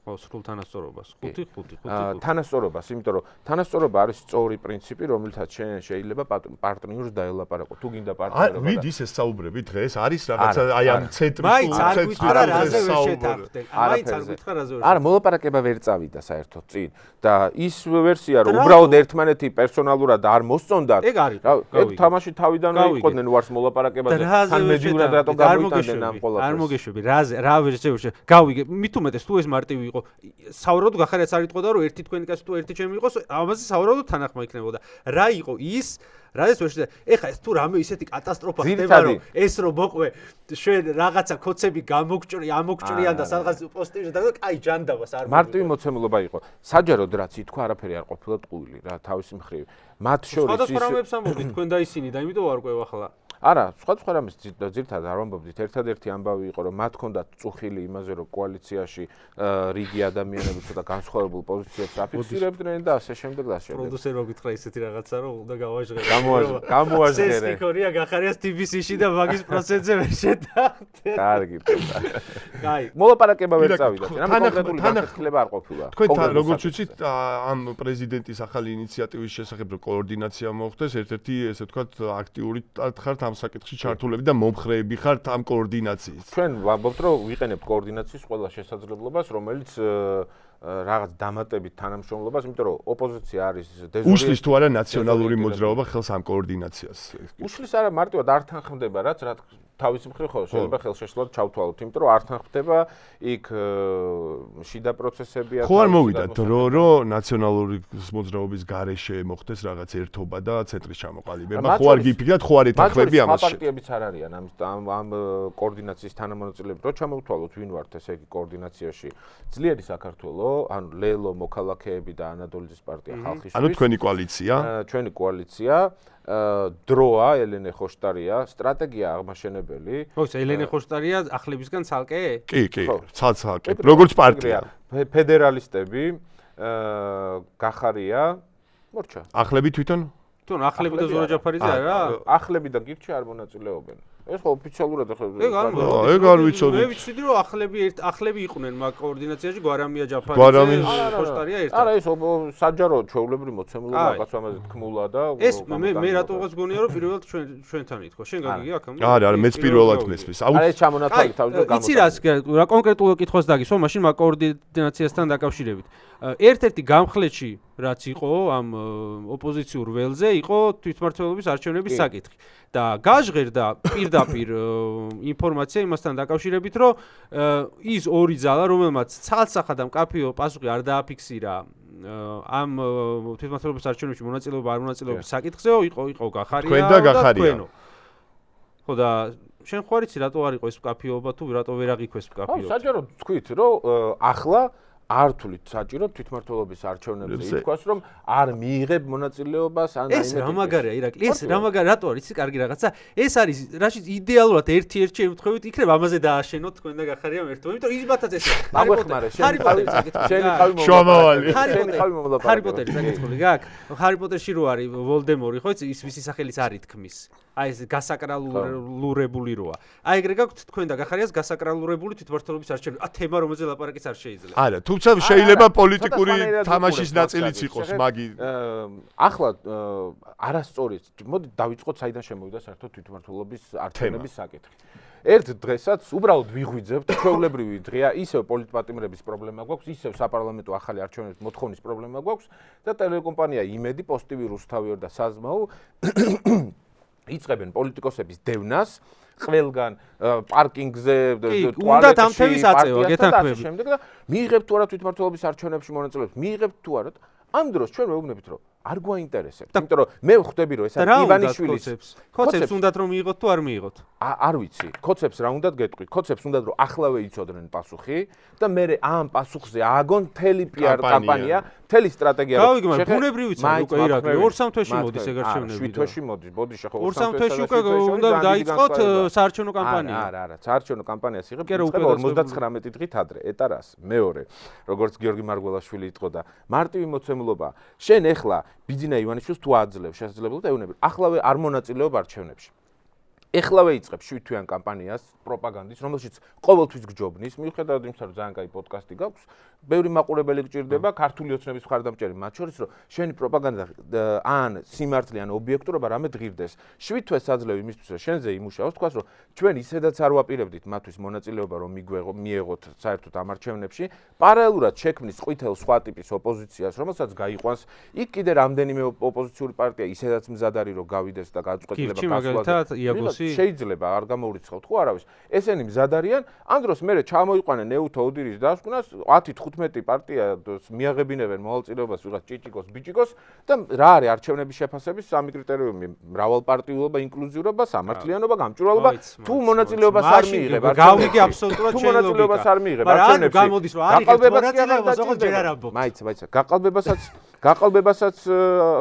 ხო სრულ თანასწორობას 5 თანასწორობას იმიტომ რომ თანასწორობა არის სწორი პრინციპი რომელთაც შეიძლება პარტნიორს დაელაპარაკო თუ გინდა პარტნიორობა ვიდ ის საუბრები დღეს არის რაღაცა აი ამ ცენტრის მაინც არ გითხრა რაზე ვერ შეთანხმდნენ მაინც არ გითხრა რაზე ვერ არა მოლაპარაკება ვერ წავიდა საერთოდ წინ და ის ვერსია რომ უბრალოდ ერთმანეთი პერსონალურად არ მოსწონდათ ეგ არის ეგ თამაში თავიდანვე იყვნენ ვარს მოლაპარაკებაზე თან მედიურად რატო გამოიტანდნენ ამ ყველაფერს არ მოგეშვები რა ვერსია გავიგე მით უმეტეს თუ ეს მარტივი იყო საუბრობთ გახარიას არ იტყოდა რომ ერთი თქვენი კაცი თუ ერთი ჩემი იყოს ამაზე საუბრობთ თანახმა იქნებოდა რა იყო ის რადგან ვერ შეიძლება ეხა ეს თუ რამე ისეთი კატასტროფა ხდება რომ ეს რომ მოყვე შენ რაღაცა კოცები ამოგჭრიან და სადღაც პოსტივზე და კაი ჯანდაბას არ მარტივი მოცემულობა იყო საჯაროდ რაც ითქვა არაფერი არ ყოფილა ტყუილი რა თავის მხრივ მათ შორის ის სხვადასხვა რამებს ამბობთ თქვენ და ისინი და იმიტომ არ ყვევ ახლა არა სხვა რამეს ძირთადად არ ვამბობდით ერთადერთი ამბავი იყო რომ მათ ჰქონდათ წუხილი იმაზე რომ კოალიციაში რიგი ადამიანები ცოტა განსხვავებულ პოზიციებს აფიქსირებდნენ და ასე შემდეგ და ასე შემდეგ პროდიუსერმა გითხრა ისეთი რაღაცა რომ უნდა გავაჟღერო გამოაჟღერე სესიკორია გახარიას TBC-ში და მაგის პროცესზე ვერ შეთანხმდეთ კარგი კაი მოლაპარაკება ვერ წავიდა რა კონკრეტული განხილება არ ყოფილა თქვენ როგორც ვიცით ამ პრეზიდენტის ახალი ინიციატივის შესახებ რომ კოორდინაცია მოხდეს ერთ-ერთი ესე ვთქვათ აქტიური ხართ ამ საკითხში ჩართულები და მომხრეები ხართ ამ კოორდინაციის. ჩვენ ვამბობთ რომ ვიყენებთ კოორდინაციის ყველა შესაძლებლობას, რომელიც რაღაც დამატებით თანამშრომლობას, იმიტომ რომ ოპოზიცია არის დეზორიენტირებული. უშლის თუ არა ნაციონალური მოძრაობა ხელს ამ კოორდინაციას? უშლის არა მარტივად არ თანხმდება, რაც რა თავის მხრივ ხო შეიძლება ხელშეშლად ჩავთვალოთ, იმიტომ რომ არ თანხმდება იქ შიდა პროცესებია. ხო არ მოვიდათ რომ ნაციონალური მოძრაობის გარეშე მოხდეს რაღაც ერთობა და ცენტრის ჩამოყალიბება. ხო არ გიფიქრეთ, ხო არ ეთანხმები ამას? პარტიებიც არ არიან ამ კოორდინაციის თანამონაწილეები. რო ჩამოვთვალოთ ვინ ვართ ესე იგი კოორდინაციაში. ძლიერი საქართველო, ანუ ლელო მოქალაქეები და ანადოლიძის პარტია ხალხისთვის. ანუ თქვენი კოალიცია? ჩვენი კოალიცია. დროა ელენე ხოშტარია, სტრატეგია აღმაშენებელი. ხო, ელენე ხოშტარია ახლებისგან ცალკე? კი, ცალკე. როგორც პარტია. ფედერალისტები, გახარია, მორჩა. ახლები თვითონ? თვითონ ახლები და ზურა ჯაფარიძე არა? ახლები და გირჩი არ მონაწილეობენ. ეს ხო ოფიციალურად ახლა ეგ არ ვიცოდი. მე ვიცოდი რომ ახლები იყვნენ მაგ კოორდინაციაში გვარამია ჯაფარიძე, ხოშტარია ერთად. არა ეს საჯარო ჩვეულებრივი მოცემულობა რაღაც ამაზე თქმულა და ეს მე რატოღაც გონია რომ პირველად ჩვენთან ითქვა. შენ გაგიგე აქ? არა, მეც პირველად მესმის. არა ეს ჩამონათვალი თავის და გამო. იცი რა კონკრეტულ კითხვას დაგისვა, მაშინ მაგ კოორდინაციასთან დაკავშირებით. ერთ-ერთი გამხლეთში რაც იყო ამ ოპოზიციურ ველზე იყო თვითმმართველობის არჩევნების საკითხი. და გაჟღერდა პირდაპირ ინფორმაცია იმასთან დაკავშირებით, რომ ის ორი ძალა, რომელმაც ცალსახად ამ მკაფიო პასუხი არ დააფიქსირა ამ თვითმმართველობის არჩევნებში მონაწილეობა არ მონაწილეობის საკითხზეო, იყო გახარია და თქვენო. ხო და შენ ხო არიცი რატო არ იყო ეს მკაფიობა თუ რატო ვერ აღიქვეს მკაფიობა? ხო, საჯაროდ თქვით, რომ ახლა არ თulit საჭირო თვითმმართველობის არჩევნებზე ითქვას, რომ არ მიიღებ მონაწილეობას ან ეს რა მაგარია, ირაკლი, ეს რა მაგარია, რატო არის კარგი რაღაცა? ეს არის რაშიც იდეალურად ერთ-ერთ შემთხვევით იქნებ ამაზე დააშენოთ თქვენ და გახარიამ ერთო, იმიტომ ის ბათაც ეს ჰარი პოტერის საკითხი გაქვს. ჰარი პოტერში რო არის ვოლდემორი, ხო იცი, ის ვისი სახელიც არ ითქმის. აი ეს გასაკრალურებული როა. აი ეგრე გაქვთ თქვენ და გახარიას გასაკრალურებული თვითმმართველობის არჩევნები. თემა რომელზე ლაპარაკიც არ შეიძლება. არა, თუმცა შეიძლება პოლიტიკური თამაშის ნაწილიც იყოს, მაგი ახლა არასწორი. მოდი დავიწყოთ საიდან შემოვიდა საერთოდ თვითმმართველობის არჩევნების საკითხი. ერთ დღესაც უბრალოდ ვიღვიძებთ, ჩვეულებრივი დღეა, ისევ პოლიტპატიმრების პრობლემა გვაქვს, ისევ საპარლამენტო ახალი არჩევნების მოთხოვნის პრობლემა გვაქვს და ტელეკომპანია იმედი, პოსტივი რუსთავიორ და საზმაო იწყებენ პოლიტიკოსების დევნას ყველგან პარკინგზე, ტუალეტში, ამ თემის აწევა, გეთანხმები. შემდეგ და მიიღებთ თუ არა თვითმმართველობის არჩევნებში მონაწილეობას, მიიღებთ თუ არა. ამ დროს ჩვენ ვეუბნებით, რომ არ გვაინტერესებს, იმიტომ რომ მე ვხვდები, რომ ეს არის ივანიშვილის კოცებს უნდათ რომ მიიღოთ თუ არ მიიღოთ. არ ვიცი, კოცებს რა უნდათ გეტყვი, კოცებს უნდათ რომ ახლავე იცოდნენ პასუხი და მე ამ პასუხზე ააგონ მთელი პიარ კამპანია, მთელი სტრატეგია. გავიგმარ, ბუნებრივიც არის უკვე ირაკლი, 2-3 თვეში მოდის ეგ არჩევნები. 7 თვეში მოდის, ბოდი შეხო 2-3 თვეში უკვე უნდა დაიწყოთ საარჩევნო კამპანია. არა, საარჩევნო კამპანიას იღებ 59 დღით ადრე, ეტარას, მეორე, როგორც გიორგი მარგველაშვილი იტყო და მარტივი მოცემულობა. შენ ეხლა ბიძინა ივანიშვილს თუ აძლევ შესაძლებლად ეუბნები. ახლავე არ მონაწილეობ არჩევნებში. ეხლავე იწყებ 7 თვიან კამპანიას პროპაგანდის, რომელშიც ყოველთვის გჯობნის, მიუხედავად იმისა, რომ ძალიან კაი პოდკასტი გაქვს, ბევრი მაყურებელი გჭირდება, ქართული ოცნების მხარდამჭერი, მათ შორის, რომ შენი პროპაგანდა ან სიმართლე ან ობიექტურობა რამე ღირდეს. 7 თვეს აძლევ იმისთვის, რომ შენზე იმუშაოს, თქვას, რომ ჩვენ ისედაც არ ვაპირებდით მათთვის მონაწილეობა, რომ მიეღოთ საერთოდ ამ არჩევნებში, პარალელურად შექმნის ყვითელ სხვა ტიპის ოპოზიციას, რომელსაც გაიყვანს, იქ კიდე რამდენიმე ოპოზიციური პარტია ისედაც მზად არის, რომ გავიდეს და გაწყვეტილება გასვლაზე. შეიძლება არ გამოვრიცხავთ ხო არავის. ესენი მზად არიან, ამ დროს მე ჩამოიყვანენ ეუთო ოდირის დასკვნას 10-15 პარტია მიაღებინებენ მოვალწილეობას ვიღაც ჭიჭიკოს, ბიჭიკოს და რა არის არჩევნების შეფასების სამი კრიტერიუმი: მრავალპარტიულობა, ინკლუზიურობა, სამართლიანობა, გამჭვირვალობა. თუ მონაწილეობას არ მიიღებ გავიგე აბსოლუტურად თუ მონაწილეობას არ მიიღებ არჩევნებში. გამოდის რომ არ იღებ მონაწილეობას, ოღონდ ჯერ არ ამბობ. მაიცა,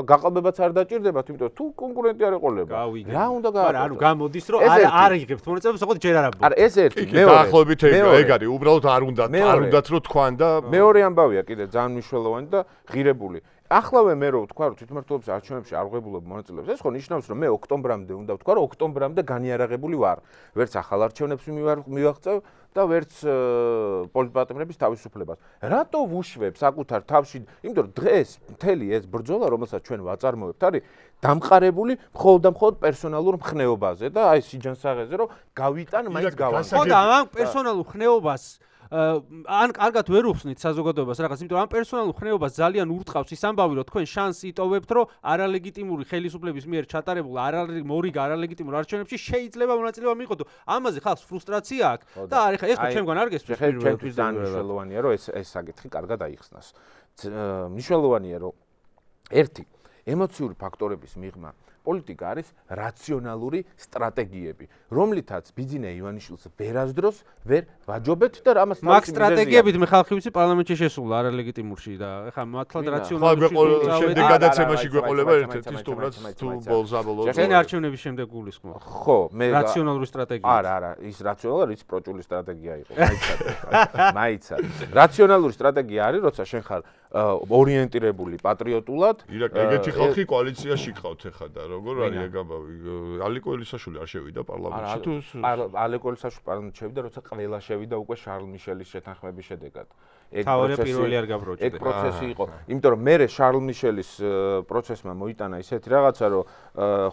გაყალბებაც არ დაჭირდებათ, იმიტომ თუ კონკურენტი არ ეყოლება. რა უნდა გააკეთოს? ანუ გამოდის რომ არ იღებთ მონაწილეობას, ოღონდ ჯერ არ ამბობ. არა, ეს ერთი, მეორე. დაახლოებით ეგ არის, უბრალოდ არ უნდათ რომ თქვან და მეორე ამბავია კიდე ძალიან მნიშვნელოვანი და ღირებული. ახლავე მე რო ვთქვა, რომ თვითმმართველობის არჩევნებში არ ვღებულობ მონაწილეობას, ეს ხო ნიშნავს, რომ მე ოქტომბრამდე უნდა ვთქვა, რომ ოქტომბრამდე განიარაღებული ვარ. ვერც ახალ არჩევნებს მივაღწევ და ვერც პოლიტპატიმრების თავისუფლებას. რატო ვუშვებ საკუთარ თავში, იმიტომ რომ დღეს მთელი ეს ბრძოლა, რომელსაც ჩვენ ვაწარმოებთ, არის დამყარებული მხოლოდ და მხოლოდ პერსონალურ მხნეობაზე და აი სიჯანსაღეზე, რომ გავიტან მაინც გავან. ხო და ამ პერსონალურ ხნეობას ან კარგად ვერ უხსნით საზოგადოებას რაღაც, იმიტომ რომ ამ პერსონალურ ხნეობას ძალიან ურტყავს ის ამბავი, რომ თქვენ შანსი იტოვებთ, რომ არალეგიტიმური ხელისუფლების მიერ ჩატარებულ მორიგ არალეგიტიმურ არჩევნებში შეიძლება მონაწილეობა მიიღოთ. ამაზე ხალხს ფრუსტრაცია აქვს და არის ხა ეხლა ჩვენგან არ გესმის ჩვენთვის ძალიან მნიშვნელოვანია, რომ ეს საკითხი კარგად აიხსნას. მნიშვნელოვანია, რომ ერთი ემოციური ფაქტორების მიღმა პოლიტიკა არის რაციონალური სტრატეგიები, რომლითაც ბიძინა ივანიშვილს ვერასდროს ვერ ვაჯობეთ და რამაც მაგ სტრატეგიებით მე ხალხი ვიცი პარლამენტში შესულა არალეგიტიმურში და ეხლა მართლად რაციონალური შემდეგ გადაცემაში გვეყოლება ერთ-ერთი სტუმრად თუ ბოლზაბოლო შენ არჩევნების შემდეგ გულისხმობ. ხო, მე რაციონალური სტრატეგია. არა, ის რაციონალური, ის პროჭული სტრატეგია იყო. მაიცა. რაციონალური სტრატეგია არის, როცა შენ ხარ ორიენტირებული პატრიოტულად. ეგეთი ხალხი კოალიციაში ყავთ ეხლა და როგორ არის ეგ ამბავი? ალიკო ელისაშვილი არ შევიდა პარლამენტში თუ ალიკო ელისაშვილი პარლამენტში შევიდა, როცა ყველა შევიდა უკვე შარლ მიშელის შეთანხმების შედეგად. ეგ პროცესი იყო. იმიტომ რომ მე შარლ მიშელის პროცესმა მოიტანა ისეთი რაღაცა, რომ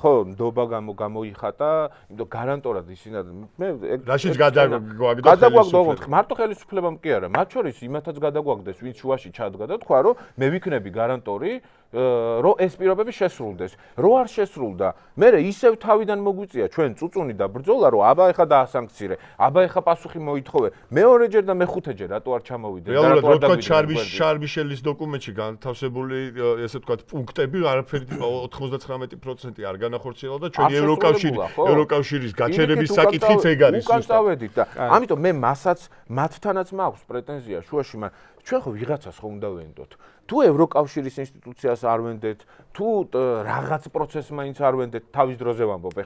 ხო, ნდობა გამოიხატა, იმიტომ გარანტორად ისინად მე რაშიც გადაგვაგდო მარტო ხელისუფლებამ კი არა, მათ შორის იმათაც გადაგვაგდეს, ვინც შუაში ჩადგა და თქვა, რომ მე ვიქნები გარანტორი, რომ ეს პირობები შესრულდეს. რო არ შესრულდა, მე ისევ თავიდან მოგვიწია ჩვენ წუწუნი და ბრძოლა, რომ აბა ეხა დაასანქცირე, აბა ეხა პასუხი მოითხოვე. მეორეჯერ და მეხუთეჯერ რატო არ ჩამოვიდე და რატო არ დავიწყე? შარლ მიშელის დოკუმენტში განთავსებული ესე ვთქვათ პუნქტები არაფერი 99% არ განახორციელა და ჩვენი ევროკავშირის გაჩერების საკითხიც ეგ არის. უკან წავედით და ამიტომ მე მათთანაც მაქვს პრეტენზია შუაში, მაგრამ ჩვენ ხო ვიღაცას ხო უნდა ვენდოთ. თუ ევროკავშირის ინსტიტუციას არ ვენდეთ, თუ რაღაც პროცესს მაინც არ ვენდეთ, თავის დროზე ვამბობ,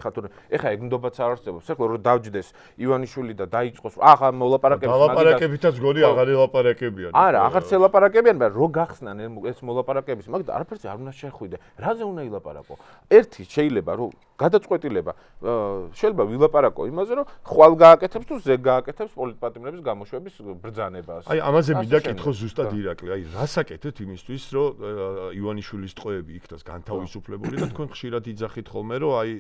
ეხა ეგ ნდობაც არ არსებობს. ეხლა რომ დავჯდეს ივანიშვილი და დაიწყოს, ახლა მოლაპარაკებებს ლაპარაკებითაც გონი აღარ ელაპარაკებიან. არა, აღარც ელაპარაკებიან, მაგრამ რო გახსნან ეს მოლაპარაკებების, მაგით არაფერზე არ უნდა შეხვიდე. რაზე უნდა ილაპარაკო? ერთი შეიძლება რომ გადაწყვეტილება შეიძლება ვილაპარაკო იმაზე, რომ ხვალ გააკეთებს თუ ზეგ გააკეთებს პოლიტპატიმრების გამოშვების ბრძანებას. აი, ამაზე მინდა კითხო ზუსტად ირაკლი. აი, რას აკეთებთ იმისთვის, რომ ივანიშვილის ტყვეები იქნას განთავისუფლებული და თქვენ ხშირად იძახით ხოლმე, რომ აი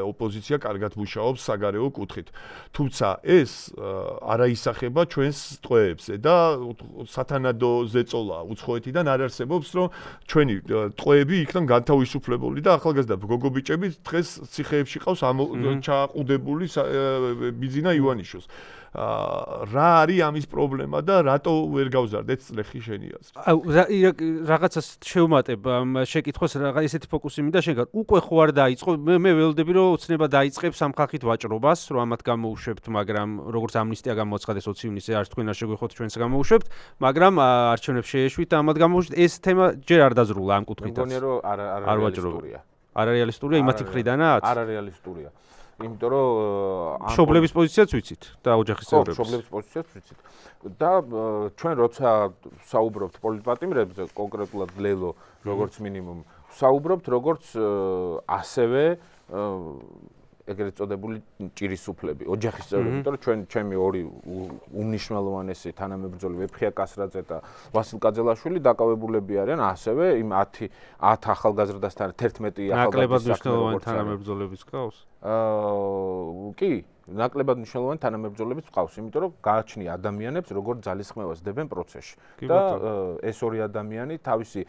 ოპოზიცია კარგად მუშაობს საგარეო კუთხით. თუმცა ეს არა ისახება ჩვენს ტყვეებზე და სათანადო ზეწოლა უცხოეთიდან არ არსებობს, რომ ჩვენი ტყვეები იქნან განთავისუფლებული და ახალგაზრდა გოგობიჭები დღეს ციხეებში ყავს ჩაყუდებული ბიძინა ივანიშვილს. რა არის ამის პრობლემა და რატო ვერ გავზარდეთ წლეხი შენი აზრით? რაღაცას შევმატებ შეკითხოს ესეთი ფოკუსი მინდა შეგარ. უკვე ხო არ დაიწყო, მე ველოდები რომ ოცნება დაიწყებს ამ ხალხით ვაჭრობას, რომ ამათ გამოუშვებთ, მაგრამ როგორც ამნისტია გამოაცხადეს 20 ივნისზე, არც თქვენ არ შეგვიხოთ ჩვენს გამოუშვებთ, მაგრამ არჩევნებს შეეშვით და ამათ გამოუშვით. ეს თემა ჯერ არ დაზრულა ამ კუთხითაც. მგონია რომ არ ვაჭრობია. არარეალისტურია იმათი მხრიდანაც? არარეალისტურია. იმიტომ რომ მშობლების პოზიციაც ვიცით და ოჯახის წევრების. მშობლების პოზიციაც ვიცით. და ჩვენ როცა საუბრობთ პოლიტპატიმრებზე, კონკრეტულად ლელო როგორც მინიმუმ, საუბრობთ როგორც ასევე ეგრეთ წოდებული ჭირისუფლები, ოჯახის წევრები, იმიტომ რომ ჩემი ორი უმნიშვნელოვანესი თანამებრძოლი ვეფხია კასრაძე და ვასილ კაძელაშვილი დაკავებულები არიან ასევე იმ 10 ახალგაზრდასთან 11 ნაკლებად მნიშვნელოვანი თანამებრძოლების ყავს? კი, ნაკლებად მნიშვნელოვანი თანამებრძოლებიც ყავს, იმიტომ რომ გააჩნია ადამიანებს, როგორ ძალისხმევას დებენ პროცესში. და ეს ორი ადამიანი თავისი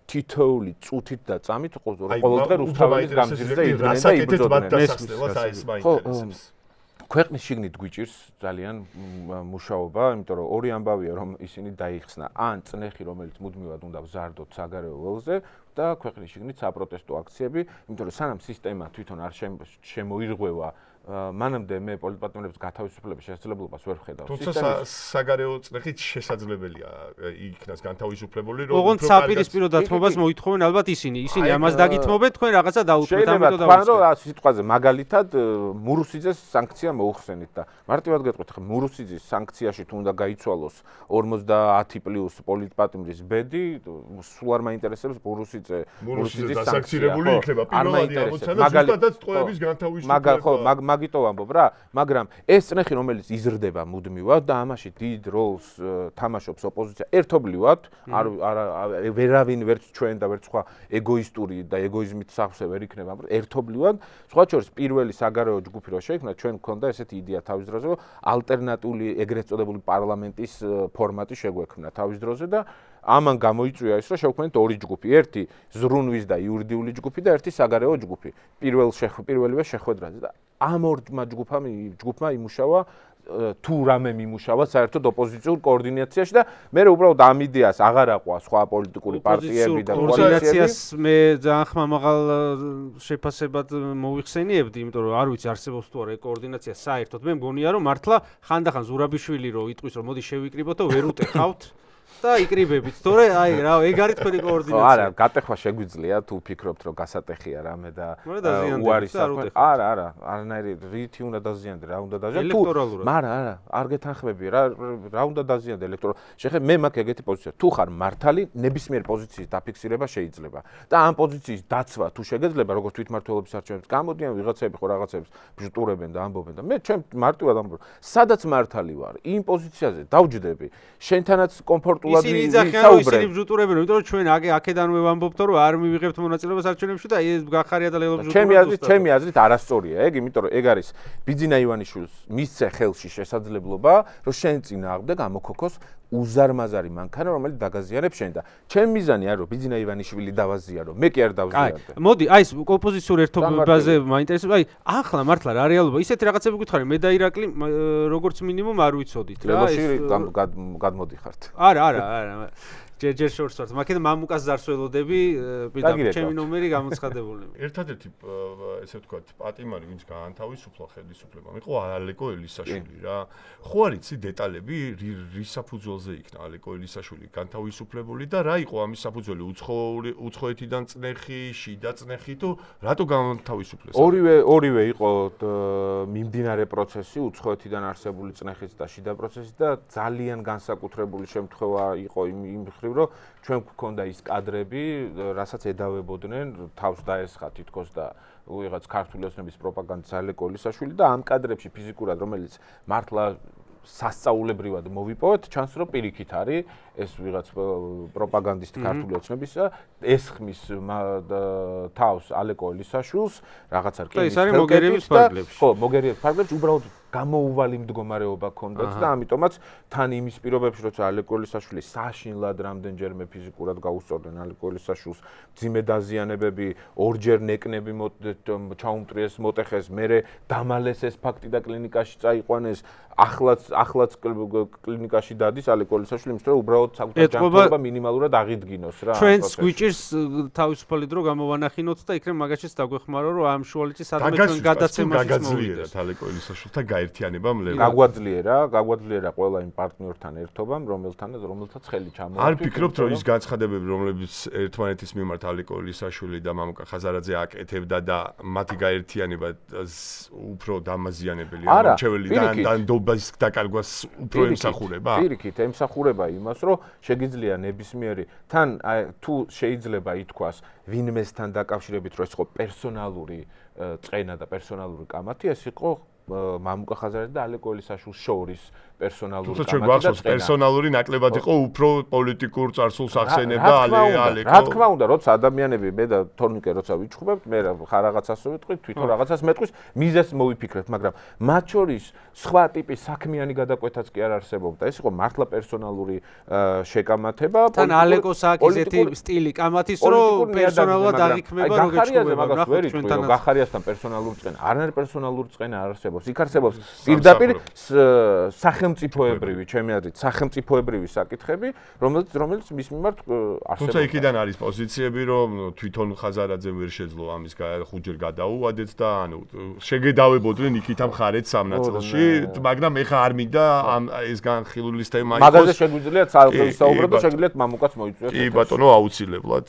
თითოეული წუთით და წამით ყოველდღე რუსთაველის გამზირზე იდგნენ და იბრძოდნენ. ქვეყნის შიგნით გვიჭირს ძალიან მუშაობა, იმიტომ რომ ორი ამბავია, რომ ისინი დაიხსნა ან წნეხი, რომელიც მუდმივად უნდა ვზარდოთ საგარეო ველზე და ქვეყნის შიგნით საპროტესტო აქციები, იმიტომ რომ სანამ სისტემა თვითონ არ შემოირღვევა მანამდე მე პოლიტპატიმრების გათავისუფლების შესაძლებლობას ვერ ვხედავ. თუმცა საგარეო წნეხით შესაძლებელია იქნას განთავისუფლებული, რომ ოღონდ საპირისპირო დათმობას მოითხოვენ ალბათ ისინი ამას დაგითმობენ, თქვენ რაღაცა დაუწყეთ, ამიტომ დავუწყეთ. შეიძლება სიტყვაზე მაგალითად მურუსიძეს სანქცია მოუხსენით და მარტივად გეტყვით, ხა მურუსიძის სანქციაში თუ უნდა გაიცვალოს 50+ პოლიტპატიმრის ბედი, სულ არ მაინტერესებს მურუსიძის სანქცირებული იქნება პირველადი ამოცანა ზუსტადაც ტყვეების განთავისუფლება. მაგიტო ვამბობ რა, მაგრამ ეს წნეხი რომელიც იზრდება მუდმივად და ამაში დიდ როლს თამაშობს ოპოზიცია ერთობლივად, ვერავინ ვერც ჩვენ და ვერც სხვა ეგოისტური და ეგოიზმით სახსე ვერ იქნება, ერთობლივად, სხვა შორის პირველი საგარეო ჯგუფი რო შეიქმნა, ჩვენ გქონდა ესეთი იდეა თავის დროზე, რომ ალტერნატიული ეგრეთ წოდებული პარლამენტის ფორმატი შეგვექმნა თავის დროზე და ამან გამოიწვია ის, რომ შევქმნით ორი ჯგუფი, ერთი ზრუნვის და იურიდიული ჯგუფი და ერთი საგარეო ჯგუფი. პირველივე შეხვედრაზე და ამ ორმა ჯგუფმა იმუშავა თუ რამე მიმუშავა საერთოდ ოპოზიციურ კოორდინაციაში და მე უბრალოდ ამ იდეას აღარ აყვა სხვა პოლიტიკური პარტიები და კოორდინაციას მე ძალიან ხმამაღალ შეფასებად მოვიხსენიებდი, იმიტომ რომ არ ვიცი არსებობს თუ არა კოორდინაცია საერთოდ. მე მგონია რომ მართლა ხანდახან ზურაბიშვილი რო იტყვის რომ მოდი შევიკრიბოთ და ვერ უტეხავთ და იკრიბებით. თორე აი რა, ეგ არის თქვენი კოორდინაცია. არა, გატეხვა შეგვიძლია თუ ფიქრობთ რომ გასატეხია რამე და უარის საქმე. არა, არანაირი რითი უნდა დაზიანდე, რა უნდა დაზიანდე. ელექტორალურად. მაგრამ არა, არ გეთანხმები რა უნდა დაზიანდე ელექტორალ. შეხე მე მაქვს ეგეთი პოზიცია. თუ ხარ მართალი, ნებისმიერ პოზიციის დაფიქსირება შეიძლება. და ამ პოზიციის დაცვა თუ შეგეძლება, როგორც თვითმმართველობის არჩევნებს, გამოდიან ვიღაცები ხო რაღაცებს ბჟუტურებენ და ამბობენ და მე ჩემ მარტივად ამბობ, სადაც მართალი ვარ, იმ პოზიციაზე დავჯდები. შენთანაც კომფორტულად ვისაუბრე. ისინი ბჟუტურებენ, იმიტომ რომ ჩვენ აქედანვე ვამბობთ, რომ არ მივიღებთ მონაწილეობას არჩევნებში და ეს გახარია და ლელო ბჟუტურები. ჩემი აზრით არასწორია ეგ, იმიტომ რომ ეგ არის ბიძინა ივანიშვილს მისცე ხელში შესაძლებლობა, რომ შენ წინააღმდეგ ამოქოქოს უზარმაზარი მანქანა, რომელიც დაგაზიანებს შენ და ჩემ მიზანი არის რომ ბიძინა ივანიშვილი დავაზიანო, მე კი არ დავზიანდე. მოდი, აი ეს ოპოზიციურ ერთობაზე მაინტერესებს, აი ახლა მართლა რა რეალობა, ისეთი რაღაცები გითხარი, მე და ირაკლი როგორც მინიმუმ არ ვიცოდით რა, ლელოში გადმოდიხართ. არა. ჯერ შორს ვართ. მაქედან მამუკას ზარსველოდები, პირდაპირ ჩემი ნომერი გამოცხადებული. ერთადერთი ესე ვთქვათ, პატიმარი, ვინც გაანთავისუფლა ხელისუფლებამ, იყო ალეკო ელისაშვილი რა. ხო არ იცი დეტალები, რის საფუძველზე იქნა ალეკო ელისაშვილი განთავისუფლებული და რა იყო ამის საფუძველი, უცხოეთიდან წნეხი, შიდა წნეხი თუ რატო განთავისუფლეს? ორივე იყო მიმდინარე პროცესი, უცხოეთიდან არსებული წნეხის და შიდა პროცესი და ძალიან განსაკუთრებული შემთხვევა იყო იმ ხრივ რომ ჩვენ გვქონდა ის კადრები, რასაც ედავებოდნენ, თავს დაესხა თითქოს და ვიღაც ქართული ოცნების პროპაგანდის ალეკო ელისაშვილი და ამ კადრებში ფიზიკურად რომელიც მართლა სასწაულებრივად მოვიპოვეთ, ჩანს რომ პირიქით არის ეს ვიღაც პროპაგანდისტი ქართული ოცნებისა, ესხმის თავს ალეკო ელისაშვილს, რაღაცა რკინის მოგერიების ფარგლებში. ხო, მოგერიების ფარგლებში უბრალოდ გამოუვალი მდგომარეობა ჰქონდათ და ამიტომაც თან იმის პირობებში, როცა ალეკო ელისაშვილი საშინლად რამდენჯერმე ფიზიკურად გაუსწორდნენ ალეკო ელისაშვილს, მძიმე დაზიანებები, ორჯერ ნეკნები ჩაუმტრიეს, მოტეხეს, მერე დამალეს ეს ფაქტი და კლინიკაში წაიყვანეს, ახლაც კლინიკაში დადის ალეკო ელისაშვილი, იმიტომ რომ უბრალოდ საკუთარ ჯანმრთელობა მინიმალურად აღიდგინოს რა. ჩვენს გვიჭირს თავისუფალი დრო გამოვანახინოთ და იქნებ მაგაშიც დაგვეხმარო, რომ ამ შუალითი სადმე ჩვენ გადაცემაში გაგაძლიერეთ ალეკო ელისაშვილთან გაერთიანებამ ლევ. გაგვაძლიერა ყველა იმ პარტნიორთან ერთობამ, რომელთაც ხელი ჩამოუყარა. არ ფიქრობთ, რომ ის განცხადებები, რომლებიც ერთმანეთის მიმართ ალეკო ელისაშვილი და მამუკა ხაზარაძე აკეთებდა და მათი გაერთიანება უფრო დამაზიანებელია, მომრჩეველი და ნდობას დაკარგვას უფრო ემსახურება? პირიქით, ემსახურება იმას, რომ შეგიძლია ნებისმიერი თან თუ შეიძლება ითქვას ვინმესთან დაკავშირებით, რომ ეს იყო პერსონალური წენა და პერსონალური კამათი, ეს იყო მამუკა ხაზარაძე და ალეკო ელისაშვილის შორის პერსონალური კამათი და ჩვენ გვახსოვს პერსონალური ნაკლებად იყო უფრო პოლიტიკურ წარსულს ახსენებდა ალეკო. რა თქმა უნდა, როცა ადამიანები მე და თორნიკე როცა ვიჩხუბებთ, მე რაღაცას ვიტყვით, თვითონ რაღაცას მეტყვის, მიზეს მოვიფიქრეთ, მაგრამ მათ შორის სხვა ტიპის საქმიანი გადაკვეთაც კი არ არსებობდა. ეს იყო მართლა პერსონალური შეკამათება. თან ალეკოს აქვს ესეთი სტილი კამათის, რომ პერსონალურად აღიქმება როგორ ჩხუბება, რა გახარიასთან პერსონალური წენა. არანაირი პერსონალური წენა არ არსებობს. იქ არსებობს პირდაპირ სახელმწიფოებრივი, ჩემი აზრით, სახელმწიფოებრივი საკითხები, რომელიც მის მიმართ არსებობს. თუმცა იქიდან არის პოზიციები, რომ თვითონ ხაზარაძემ ვერ შეძლო ამის ხუჯერ გადაუვადეთ და ანუ შეგედავებოდნენ იქით ამ ხარეთ სამნაწილში, მაგრამ ეხა არ მინდა ეს განხილულის თემა იყოს. მაგაზე შეგვიძლია ცალკე ვისაუბროთ და შეგიძლიათ მამუკაც მოიწვიოთ. კი ბატონო, აუცილებლად.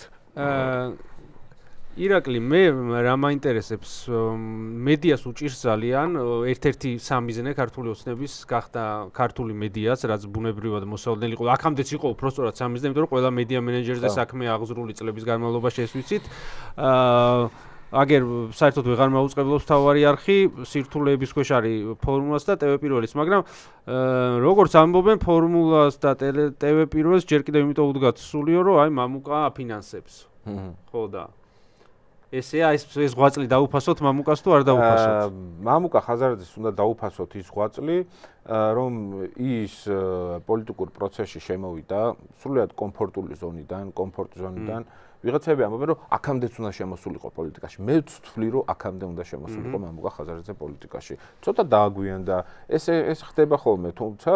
ირაკლი, მე რა მაინტერესებს, მედიას უჭირს ძალიან ერთ-ერთი სამიზნე ქართული ოცნების გახდა ქართული მედიაც, რაც ბუნებრივად მოსალოდნელი იყო. აქამდეც იყო უბრალოდ სამიზნე, იმიტომ რომ ყველა მედია მენეჯერზე საქმე აღზრული წლების განმავლობაში ეს ვიცით. აგერ საერთოდ ვეღარ მაუწყებლობს თავარი არხი, სირთულეების ქვეშ არის ფორმულას და TV პირველიც, მაგრამ როგორც ამბობენ, ფორმულას და TV პირველს ჯერ კიდევ იმიტომ უდგათ სულიო, რომ აი მამუკა აფინანსებს. ხო და ესეა ეს ღვაწლი დაუფასოთ მამუკას თუ არ დაუფასოთ? მამუკა ხაზარაძეს უნდა დაუფასოთ ის ღვაწლი, რომ ის პოლიტიკურ პროცესში შემოვიდა სრულიად კომფორტული ზონიდან, ვიღაცები ამბობენ, რომ აქამდეც უნდა შემოსულიყო პოლიტიკაში. მე ვთვლი, რომ აქამდე უნდა შემოსულიყო მამუკა ხაზარაძე პოლიტიკაში. ცოტა დააგვიანდა. ეს ხდება ხოლმე, თუმცა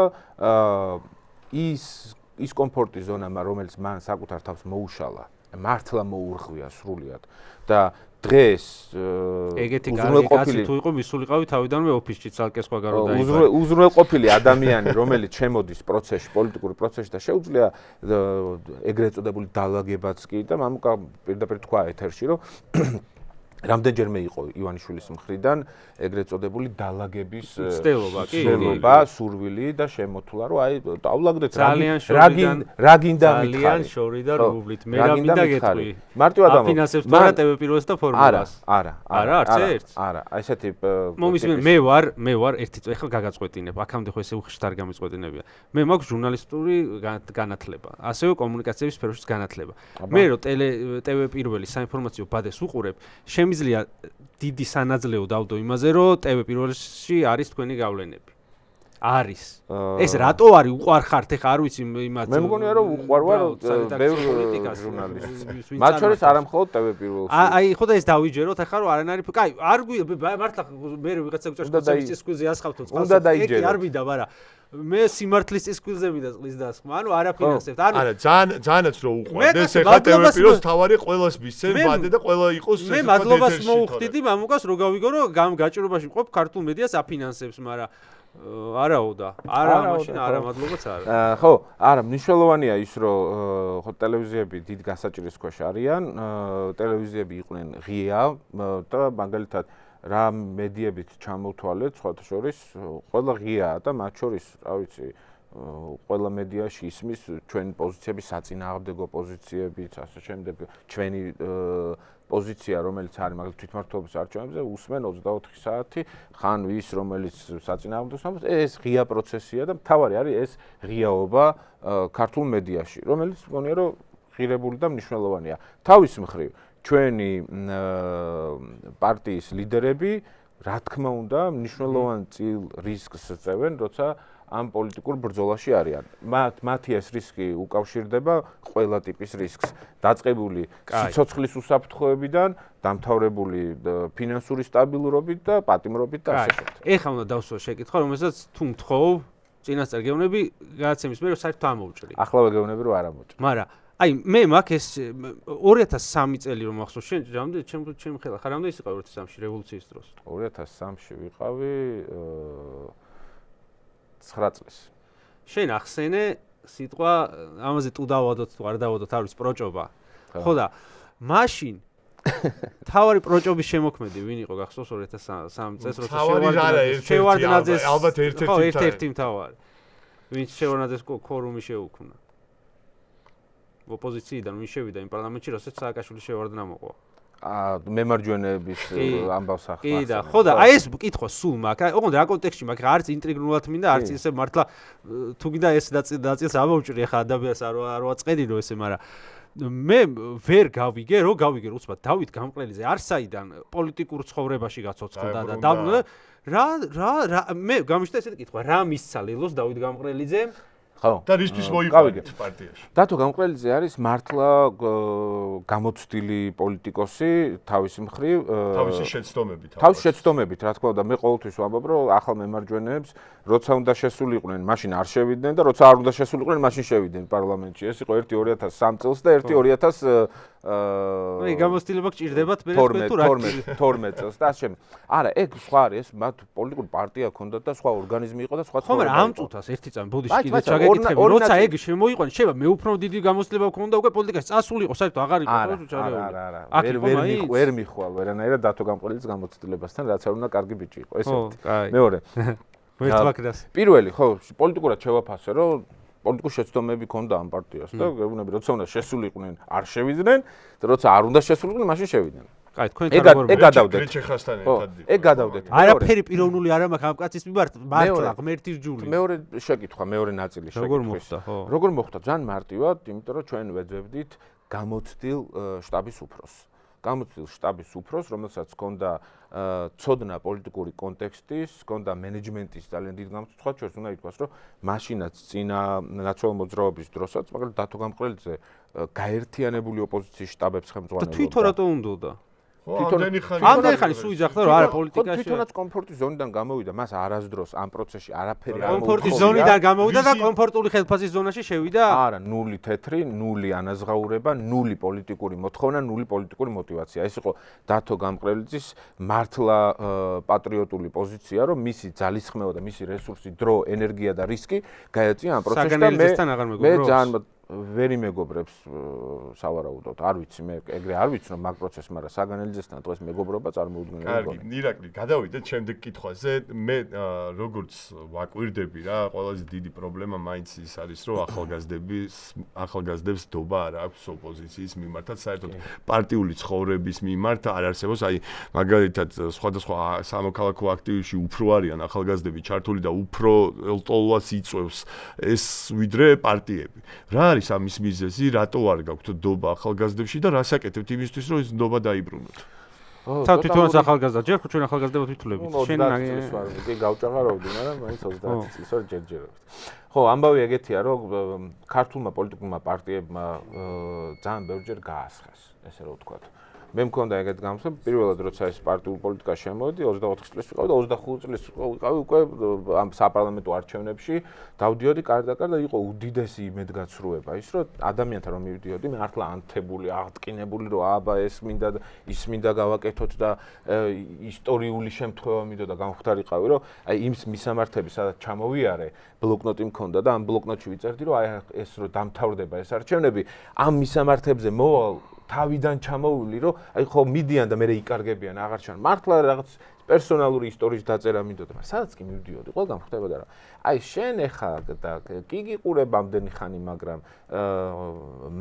ის კომფორტის ზონა, რომელიც მან საკუთარ თავს მოუშალა მართლა მოურღვია სრულიად და დღეს ეგეთი კარგი თუ იყო მისულიყავი თავიდანვე ოფისში ცალკე სხვაგან რო დაიბადა უზრუნველყოფილი ადამიანი რომელიც შემოდის პროცესში პოლიტიკური პროცესში და შეუძლია ეგრეთ წოდებული დაალაგებაც კი და მამუკა პირდაპირ თქვა ეთერში რომ რამდენჯერმე იყო ივანიშვილის მხრიდან ეგრეთ წოდებული დაალაგების ცდელობა, სურვილი და შემოთვლა, რომ აი დავლაგდეთ რა გინდა მითხარი. ძალიან შორიდან რუბლით. მე რა მინდა გეტყვი. მარტივად ამბობ. აფინანსებს თორა TV-ს და ფორმულას. არა, არც ერთ. არა, ესეთი მომისმენ მე ვარ ერთი წელი ახლა გაგაწყვეტინებ. აქამდე ხო ესე უხეშად არ გამიწყვეტინებია. მე მაქვს ჟურნალისტური განათლება, ასევე კომუნიკაციების სფეროშიც განათლება. მე რო TV პირველი საინფორმაციო ბადეს უყურებ, შემიძლია დიდი სანაძლეო დავდო იმაზე, რომ TV პირველში არის თქვენი გავლენები. არის. ეს რატო არის უყარხართ ეხა არ ვიცი იმათ. მე მგონია რომ უყარვარ ბევრ ჟურნალისტს. მათ შორის არა მხოლოდ TV პირველში. აი ხო და ეს დავიჯეროთ ახლა რომ არანაირი კაი არ მართლა მე ვიღაცა გჭირს წესკუზე ასხავთო წყალს. უნდა დაიჯეროთ. არ მინდა, მაგრამ მე სიმართლის წესკუზე მინდა წყლის დასხმა. ანუ არ აფინანსებთ. არა ძალიანაც რო უყვარდეს ეხლა TV პირველს თავარი ყველას მისცემ ბადე და ყველა იყოს მე მადლობას მოუხდიდი მამუკას რო გავიგო რომ გაჭირობაში მყოფ ქართულ მედიას აფინანსებს, მაგრამ არაო და არა მაშინ არა მადლობაც არა. ხო, არა, მნიშვნელოვანია ის რომ ხო ტელევიზიები დიდ გასაჭირის ქვეშ არიან, ტელევიზიები იყვნენ ღია და მაგალითად რა მედიებით ჩამოვთვალეთ, სხვათა შორის ყველა ღიაა და მათ შორის, რა ვიცი, ყველა მედიაში ისმის ჩვენი პოზიციების საწინააღმდეგო პოზიციებიც, ასე შემდეგ, ჩვენი პოზიცია, რომელიც არის მაგალითად თვითმმართველობის არჩევნებზე, უსმენ 24 საათი, ხან ვის რომელიც საწინააღმდეგოს ამბობს, ეს ღია პროცესია და მთავარი არის ეს ღიაობა ქართულ მედიაში, რომელიც მგონია რომ ღირებული და მნიშვნელოვანია. თავის მხრივ, ჩვენი პარტიის ლიდერები, რა თქმა უნდა, მნიშვნელოვან წილ რისკს წევენ, როცა ამ პოლიტიკურ ბრძოლაში არიან. მათი ეს რისკი უკავშირდება ყველა ტიპის რისკს. დაწყებული სიცოცხლის უსაფრთხოებიდან, დამთავრებული ფინანსური სტაბილურობით და პატიმრობით და ასე შემდეგ. ეხლა უნდა დავსვა შეკითხვა, რომელსაც თუ მთხოვ, წინასწარ გეუბნები, გადაცემის მერე საერთოდ ამოვჭრი. ახლავე გეუბნები რომ არ ამოვჭრი. მაგრამ აი მე მაქვს ეს 2003 წელი რომ ახსოვს შენ რამდენი ჩემ ხელა ხარ რამდენი იყავი 2003-ში რევოლუციის დროს 2003-ში ვიყავი 9 წლის შენ ახსენე სიტყვა ამაზე თუ დავადოთ თუ არ დავადოთ არ ვიცი პროჭობა ხო და მაშინ თავარი პროჭობის შემოქმედი ვინ იყო გახსოვს 2003 წელს როცა შევარდნაძეს ალბათ ერთ-ერთი მთავარი ვინც შევარდნაძეს ქორუმი შეუქმნა ოპოზიციიდან ვინ შევიდა იმ პარლამენტში, როცა სააკაშვილი შევარდნა მოყვა. მემარჯვენეების ამბავს ახლა. კი და ხო და აი ეს კითხვა სულ მაქვს. ოღონდ რა კონტექსტში მაქვს, არც ინტრიგნულად მინდა, არც ისე მართლა თუ გინდა ეს დაწილს ამოვჭრი ახლა ადამიანს არ ვაწყედინო ესე, მაგრამ მე ვერ გავიგე, უცბად დავით გამყრელიძე არსაიდან პოლიტიკურ ცხოვრებაში გაცოცხლდა და რა მე გამიშთა ესეთი კითხვა, რა მისცა ლელოს დავით გამყრელიძემ? ხო. და რისთვის მოიყვანეთ პარტიაში? დათო გამყრელიძე არის მართლა გამოცდილი პოლიტიკოსი თავის მხრივ, თავისი შეცდომებით, რა თქმა უნდა, მე ყოველთვის ვამბობ, რომ ახალ მემარჯვენეებს, როცა უნდა შესულიყვნენ, მაშინ არ შევიდნენ და როცა არ უნდა შესულიყვნენ, მაშინ შევიდნენ პარლამენტში. ეს იყო ერთი 2003 წელს და ერთი 2000 აი გამოცდილება გჭირდებათ მე თუ რა 12 წელს და ასე შემდეგ. არა, ეგ სხვა არის, მათ პოლიტიკური პარტია ჰქონდათ და სხვა ორგანიზმი იყო და სხვა ხო, მაგრამ ამ წუთას ერთი წამი ბოდიში კიდე ჩაგეკითხები, როცა ეგ შემოიყვანეს, შევა მე უფრო დიდი გამოცდილება მქონდა უკვე პოლიტიკაში წასულიყო, საერთოდ აღარ იყო არა. ვერ მიხვალ ვერანაირად დათო გამყრელიძის გამოცდილებასთან, რაც არ უნდა კარგი ბიჭი იყო. ეს ერთი. მეორე. პირველი, ხო, პოლიტიკურად შევაფასე, რომ პოლიტიკური შეცდომები ჰქონდა ამ პარტიას და გეუბნები, როცა უნდა შესულიყვნენ, არ შევიდნენ და როცა არ უნდა შესულიყვნენ, მაშინ შევიდნენ. კაი, თქვენ როგორ ეგ გადავდეთ. ჩეხასთან ერთად. ეგ გადავდეთ. არაფერი პიროვნული არ მაქვს ამ კაცის მიმართ, მართლა ღმერთის ჯული. მეორე შეკითხვა, მეორე ნაწილი შეკითხვა. როგორ მოხდა, ხო? როგორ მოხდა? ძალიან მარტივად, იმიტომ რომ ჩვენ ვეძებდით გამოცდილ შტაბის უფროსს. გამოცდილ შტაბის უფროსს, რომელსაც ჰქონდა ცოდნა პოლიტიკური კონტექსტის, ჰქონდა მენეჯმენტის ძალიან დიდი გამოცდილება, სხვა შორის უნდა ითქვას, რომ მაშინაც წინა ნაციონალურ მოძრაობის დროსაც, მაგალითად დათო გამყრელიძე გაერთიანებული ოპოზიციის შტაბებს ხელმძღვანელობდა. და თვითონ რატო უნდოდა? ამდენი ხანი სულ იძახდა რომ არა პოლიტიკაში თვითონაც კომფორტის ზონიდან გამოვიდა მას არასდროს ამ პროცესში არაფერი არ კომფორტის ზონიდან გამოვიდა და კომფორტული ხელფასის ზონაში შევიდა არა ნული თეთრი ნული ანაზღაურება ნული პოლიტიკური მოთხოვნა ნული პოლიტიკური мотиваცია ეს იყო დათო გამყრელიძის მართლა პატრიოტული პოზიცია რომ მისი ძალისხმევა და მისი რესურსი დრო ენერგია და რისკი გაეწია ამ პროცესში და მე ძალიან ვერ იმეგობრებს სავარაუდოდ არ ვიცი მე ეგრე არ ვიცი რომ მაგ პროცესს მაგრამ საგანელიძესთან დღეს მეგობრობა წარმოუდგენელი გონია. კარგი, ნირაკლი, გადავიდეთ შემდეგ კითხვაზე. მე როგორც ვაკვირდები რა, ყველაზე დიდი პრობლემა მაინც ის არის, რომ ახალგაზრდებს დობა არ აქვს ოპოზიციის მიმართაც, საერთოდ პარტიული ცხოვრების მიმართ არ არსებობს, აი მაგალითად სხვადასხვა სამოქალაქო აქტივებში უფრო არიან ახალგაზრდები ჩართული და უფრო ლტოლვას იწვევს ეს ვიდრე პარტიები. რა არის ამის მიზეზი, რატო არ გაქვთ დობა ახალგაზრდებში და რას აკეთებთ იმისთვის, რომ ეს დობა დაიბრუნოთ? თან თვითონაც ახალგაზრდა ჯერ ხო ჩვენ ახალგაზრდებად ვითვლებით. შენ კი გავჭაღარავდი, მაგრამ მაინც 30 წლის ვარ ჯერჯერობით. ხო, ამბავი ეგეთია, რომ ქართულმა პოლიტიკურმა პარტიებმა ძალიან ბევრჯერ გაასხეს, ესე რომ ვთქვათ. მე მქონდა ეგეთ გამოსვლა, პირველად როცა ეს პარტიულ პოლიტიკაში შემოვედი, 24 წლის ვიყავი და 25 წლის ვიყავი უკვე ამ საპარლამენტო არჩევნებში, დავდიოდი კარდაკარ და იყო უდიდესი იმედგაცრუება ის, რომ ადამიანთან რომ მივდიოდი, მე მართლა ანთებული, აღტკინებული, რომ აბა ეს მინდა და ის მინდა გავაკეთოთ და ისტორიული შემთხვევა მინდა და გამختარიყავი, რომ აი იმ მისამართები სადაც ჩამოვიარე, ბლოკნოტი მქონდა და ამ ბლოკნოტში ვიწერდი, რომ აი ეს რომ დამთავრდება ეს არჩევნები, ამ მისამართებზე მოვალ თავიდან ჩამოვული რომ აი ხო მიდიან და მე იკარგებიან აღარ ჩან მართლა რაღაც პერსონალური ისტორიის დაწერა მინდოდა მაგრამ სადაც კი მივდიოდი ყველგან ხდებოდა რა აი შენ ეხა და კი გიყურებ ამდენი ხანი მაგრამ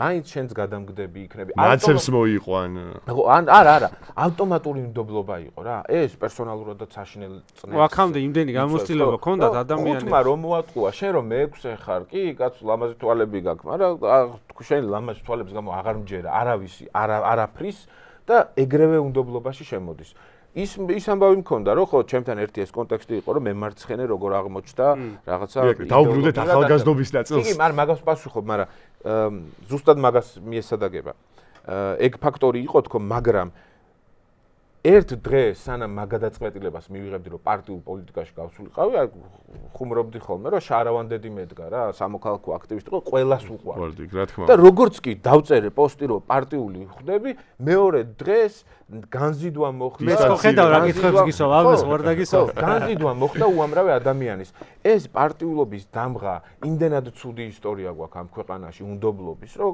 მაინც შენს გადამგდები იქნები ნაცებს მოიყვან არა ავტომატური მდობლობა იყო რა ეს პერსონალურადაც საშინელი წნევა აქამდე იმდენი გამოცდილება ქონდათ ადამიანებს ხუთმა რომ მოატყუა შენ რომ მეექვსე ხარ კი კაც ლამაზი თვალები გაქვს მაგრამ შენ ლამაზი თვალებს გამო აღარ მჯერა არავისი არაფრის და ეგრევე უნდობლობაში შემოდის ის ამბავი მქონდა რომ ხო ჩემთან ერთი ეს კონტექსტი იყო რომ მე მარცხენე როგორ აღმოჩნდა რაღაცა დაუბრუნდეთ ახალგაზრდობის ნაწილს კი მაგრამ მაგას პასუხობ მაგრამ ზუსტად მაგას მიესადაგება ეგ ფაქტორი იყო თქო მაგრამ ერთ დღეს სანამ მაგადაწყვეტილებას მივიღებდი რომ პარტიულ პოლიტიკაში გავსულიყავი ხუმრობდი ხოლმე რომ შარავანდედი მედგა რა სამოქალაქო აქტივისტი იყო ყველას უყვარდი და როგორც კი დავწერე პოსტი რომ პარტიული ვხდები მეორე დღეს განზიდვა მოხდა მე ხო ხედავ რა კითხებს გისვა ამას ვარდაგისვა განზიდვა მოხდა უამრავი ადამიანის ეს პარტიულობის დამღა იმდენად ცუდი ისტორია გვაქვს ამ ქვეყანაში უნდობლობის რომ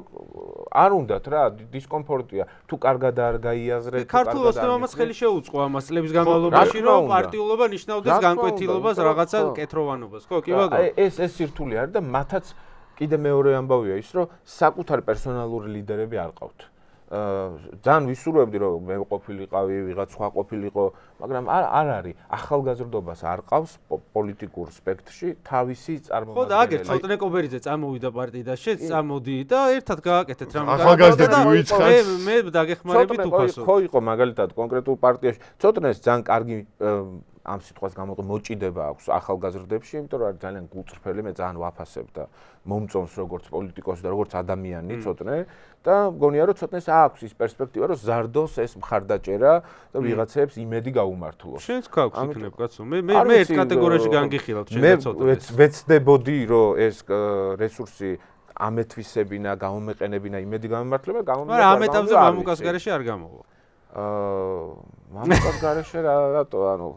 არ უნდათ რა დისკომფორტია თუ კარგად არ გაიაზრეთ ქართულ ოსტომამაც ხელი შეუწყო ამას წლების განმავლობაში რომ პარტიულობა ნიშნავდეს განკვეთილობას რაღაცა კეთროვანობას ხო კი ბატონო ეს სირთული არის და მათაც კიდე მეორე ამბავია ის რომ საკუთარი პერსონალური ლიდერები არ ყავთ ძალიან ვისურვებდი რომ მე ყოფილიყავი ვიღაც სხვა ყოფილიყო მაგრამ არ არის ახალგაზრდობას არ ყავს პოლიტიკურ სპექტრში თავისი წარმომადგენელი ხო და აგერ ცოტნე კობერიძე წამოვიდა პარტიიდან შეც წამოდი და ერთად გააკეთეთ რამ ახალგაზრდები უიცხართ მე დაგეხმარებით უფასო ხო იყო მაგალითად კონკრეტულ პარტიაში ცოტნეს ძალიან კარგი ამ სიტყვას გამოყო მოჭიდება აქვს ახალგაზრდებში, იმიტომ რომ არის ძალიან გულწრფელი, მე ძალიან ვაფასებ და მომწონს როგორც პოლიტიკოსი და როგორც ადამიანი ცოტნე და მგონია რომ ცოტნეს აქვს ის პერსპექტივა რომ ზარდოს ეს მხარდაჭერა და ვიღაცებს იმედი გაუმართლოს. შენს გაქვს იქნებ კაცო. მე ერთ კატეგორიაში განგიხილავთ შენ და ცოტნეს. მე ვეცდებოდი რომ ეს რესურსი ამეთვისებინა, გამომეყენებინა იმედი გამომართლება, მაგრამ ამ ეტაპზე მამუკას გარეშე არ გამოვა. მამუკას გარეშე რატო ანუ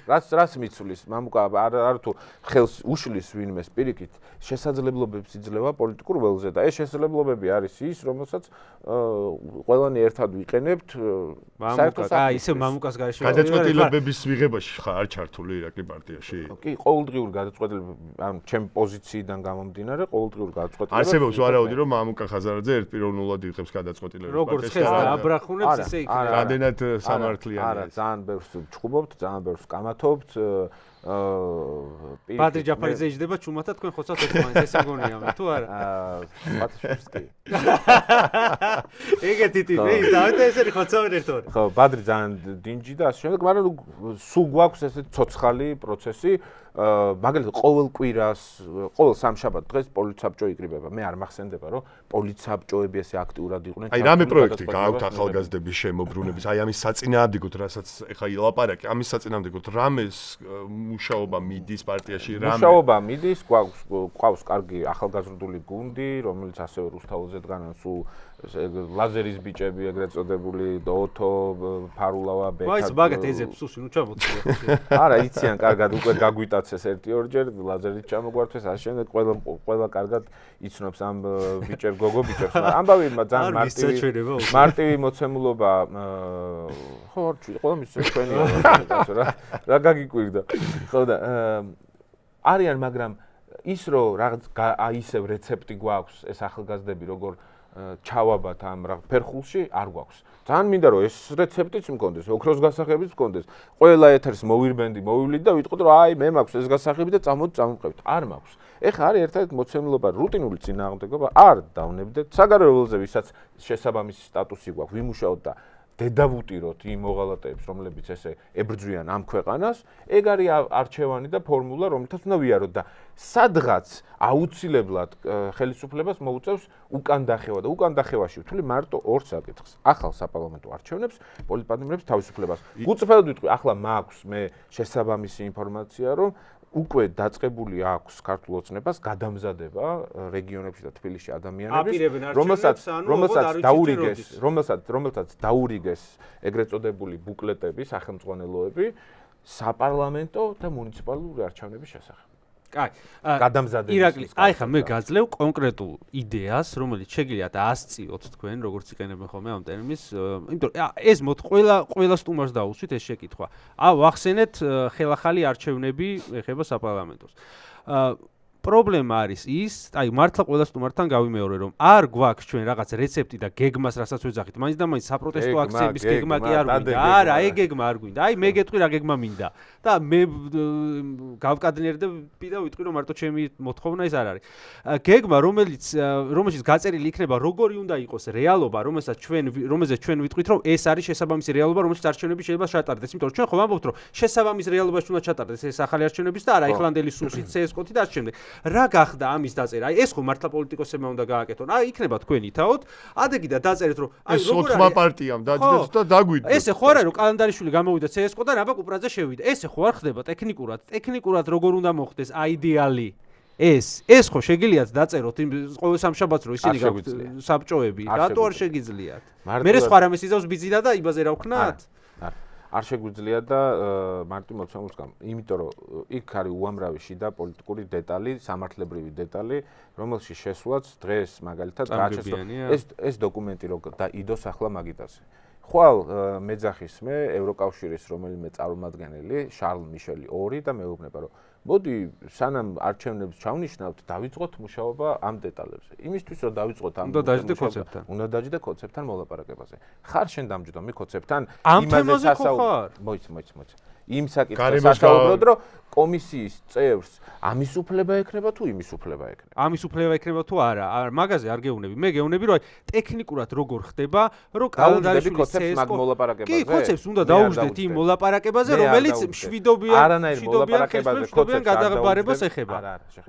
რაც მიცulis მამუკა არ თუ ხელს უშლის ვინმეს პირიქით შესაძლებლობებს იძლევა პოლიტიკურ ველზე და ეს შესაძლებლობები არის ის რომელსაც ყველანი ერთად ვიყენებთ მამუკას აი ისე მამუკას გარეშე გადაწყვეტილებების მიღებაში ხარ არ ჩართული ირაკლი პარტიაში კი ყოველდღიურ გადაწყვეტილებები ანუ ჩემ პოზიციიდან გამომდინარე ყოველდღიურ გადაწყვეტილებებს არსებობს ვარაუდი რომ მამუკა ხაზარაძე ერთპიროვნულად იღებს გადაწყვეტილებებს როგორც ხეს აბრახუნებს ისე იქნება რამდენად სამართლიანი არა ძალიან ბევრს ჩხუბობთ ძალიან ბევრს კამათობთ ბადრი ჯაფარიძე იჯდება ჩუმათა თქვენ ხოცავთ ერთმანეთს ესე მგონია მე თუ არა ბატშევსკი ეგეთი ტიპი ის დავით ესე ხოცავენ ერთმანეთს ხო ბადრი ძალიან დინჯი და ასე შემდეგ მაგრამ სულ გვაქვს ესეთი ცოცხალი პროცესი მაგალითად ყოველ კვირას ყოველ სამშაბათ დღეს პოლიცსაბჭო იკრიბება მე არ მახსენდება რომ პოლიცსაბჭოები ესე აქტიურად იყვნენ აი რამე პროექტი გააქვთ ახალგაზრდების შემოbrunების აი ამის საწინააღმდეგოდ რასაც ეხა ილაპარაკი ამის საწინააღმდეგოდ რამეს მუშაობა მიდის პარტიაში რამე მუშაობა მიდის ყავს კარგი ახალგაზრდული გუნდი რომელიც ასევე რუსთაველზე დგანან სულ ლაზერის ბიჭები ეგრეთ წოდებული ოთო ფარულავა ბექა ვაის ბაგათ ეძებს სუსი ნუ ჩამოწია არა იციან კარგად უკვე გაგვიტაცეს ერთი ორჯერ ლაზერით ჩამოგვართვეს ასე შემდეგ ყველა კარგად იცნობს ამ ბიჭებს გოგო ბიჭებს ამბავი ძალიან მარტივი მოცემულობა ხო ყველა მის ჩვენია რა გაგიკვირდა ხო და არიან მაგრამ ის რომ რაღაც ისევ რეცეპტი გვაქვს ეს ახალგაზრდები როგორ ჩავაბათ ამ ფერხულში არ გვაქვს. ძალიან მინდა რომ ეს რეცეპტიც მქონდეს, ოქროს გასაღებიც მქონდეს. ყველა ეთერს მოვირბენდი, მოვივლით და ვიტყოდ რომ აი მე მაქვს ეს გასაღები და წამოვყევთ. არ მაქვს. ეხლა არის ერთადერთი მოცემულობა რუტინული წინააღმდეგობა, არ დავნებდეთ. საგარეო ველზე ვისაც შესაბამისი სტატუსი გვაქვს, ვიმუშაოთ და დედავუტიროთ იმ მოღალატეებს, რომლებიც ესე ებრძვიან ამ ქვეყანას, ეგ არის არჩევანი და ფორმულა, რომელთაც უნდა ვიაროთ და სადღაც აუცილებლად ხელისუფლებას მოუწევს უკან დახევა და უკან დახევაში ვთვლი მარტო ორ საკითხს. ახალ საპარლამენტო არჩევნებს, პოლიტპატიმრებს თავისუფლებას. გუწევად ვიტყვი, ახლა მაქვს მე შესაბამისი ინფორმაცია, რომ უკვე დაწყებული აქვს ქართულ ოცნებას გადამზადება რეგიონებში და თბილისში ადამიანების, რომელსაც დაურიგეს ეგრეთ წოდებული ბუკლეტები, სახელმწიფოელოები საპარლამენტო და მუნიციპალური არჩევნების შესახებ. კაი. გადამზადების. ირაკლი, აი ხა მე გაძლევ კონკრეტულ იდეას, რომელიც შეგიძლიათ ასწიოთ თქვენ, როგორც იყენებენ ხოლმე ამ ტერმინს, იმიტომ ეს მოთ ყველა სტუმარს დაუსვით ეს შეკითხვა. ვახსენეთ ხელახალი არჩევნები ეხება საპარლამენტოს. პრობლემა არის ის, აი მართლა ყველა სტუმართან გავიმეორე რომ არ გვაქვს ჩვენ რაღაც რეცეპტი და გეგმას რასაც ვეძახით. მაინც და მაინც საპროტესტო აქციების გეგმა კი არ გვინდა. არა, ეგ გეგმა არ გვინდა. აი მე გეტყვი რა გეგმა მინდა. და მე გავკადნიერდები და ვიტყვი რომ მარტო ჩემი მოთხოვნა ეს არ არის. გეგმა რომელშიც გაწერილი იქნება როგორი უნდა იყოს რეალობა, რომელსაც ჩვენ ვიტყვით რომ ეს არის შესაბამისი რეალობა, რომელშიც არჩევნები შეიძლება ჩატარდეს. იმიტომ რომ ჩვენ ხომ ამბობთ რომ შესაბამის რეალობაში უნდა ჩატარდეს ეს ახალი არჩევნების და არა ახლანდელი სუსით, CSKOT-ი და ასე შემდეგ. რა გახდა ამის დაწერა? აი ეს ხო მართლა პოლიტიკოსებმა უნდა გააკეთონ. აი იქნება თქვენი თაოთ, ადეგი და დაწერეთ რომ აი როგორ არის? ეს 4 პარტიამ დაჯდეთ და დაგვიდგეთ. ესე ხო არა რომ კალენდარიშვილი გამოვიდა CSKOT და რაბა კუპრაძე შევიდა. ესე ხო არ ხდება ტექნიკურად როგორ უნდა მოხდეს აიდეალი ეს ხო შეგიძლიათ დაწეროთ იმ ყოველ სამშაბათს რომ ისინი გაქვთ საბჭოები რატო არ შეგიძლიათ მე სხვა რამეს იზავს ბიზინა და იბაზე რა ვქნათ არ შეგვიძლია და მარტო მოცემულს გამ იმიტომ რომ იქ არის უამრავი შიდა პოლიტიკური დეტალი სამართლებრივი დეტალი რომელშიც შესვლაც დღეს მაგალითად გააჩნია ეს დოკუმენტი რო დაიდოს ახლა მაგიტაზე ხვალ მეძახის მე ევროკავშირის რომელიმე წარმომადგენელი შარლ მიშელი 2 და მეუბნება რომ მოდი სანამ არჩევნებს ჩავნიშნავთ დავიწყოთ მუშაობა ამ დეტალებზე იმისთვის რომ დავიწყოთ ამ უნდა დაждდე კონცეპტთან მოლაპარაკებაზე ხარ შენ დამჯდომი კონცეპტთან იმაზე სასაუბრო მოიც იმ საკითხს სასაუბროდ რომ კომისიის წევრს ამის უფლება ექნება თუ იმის უფლება ექნება? ამის უფლება ექნება თუ არა? მაგაზე არ გეუბნები. მე გეუბნები რომ ტექნიკურად როგორ ხდება, რომ კალენდარიშვილის CSKOT კი, კონცეპტს უნდა დაუჯდეთ იმ მოლაპარაკებაზე, რომელიც მშვიდობიან გადაღებარებას ეხება.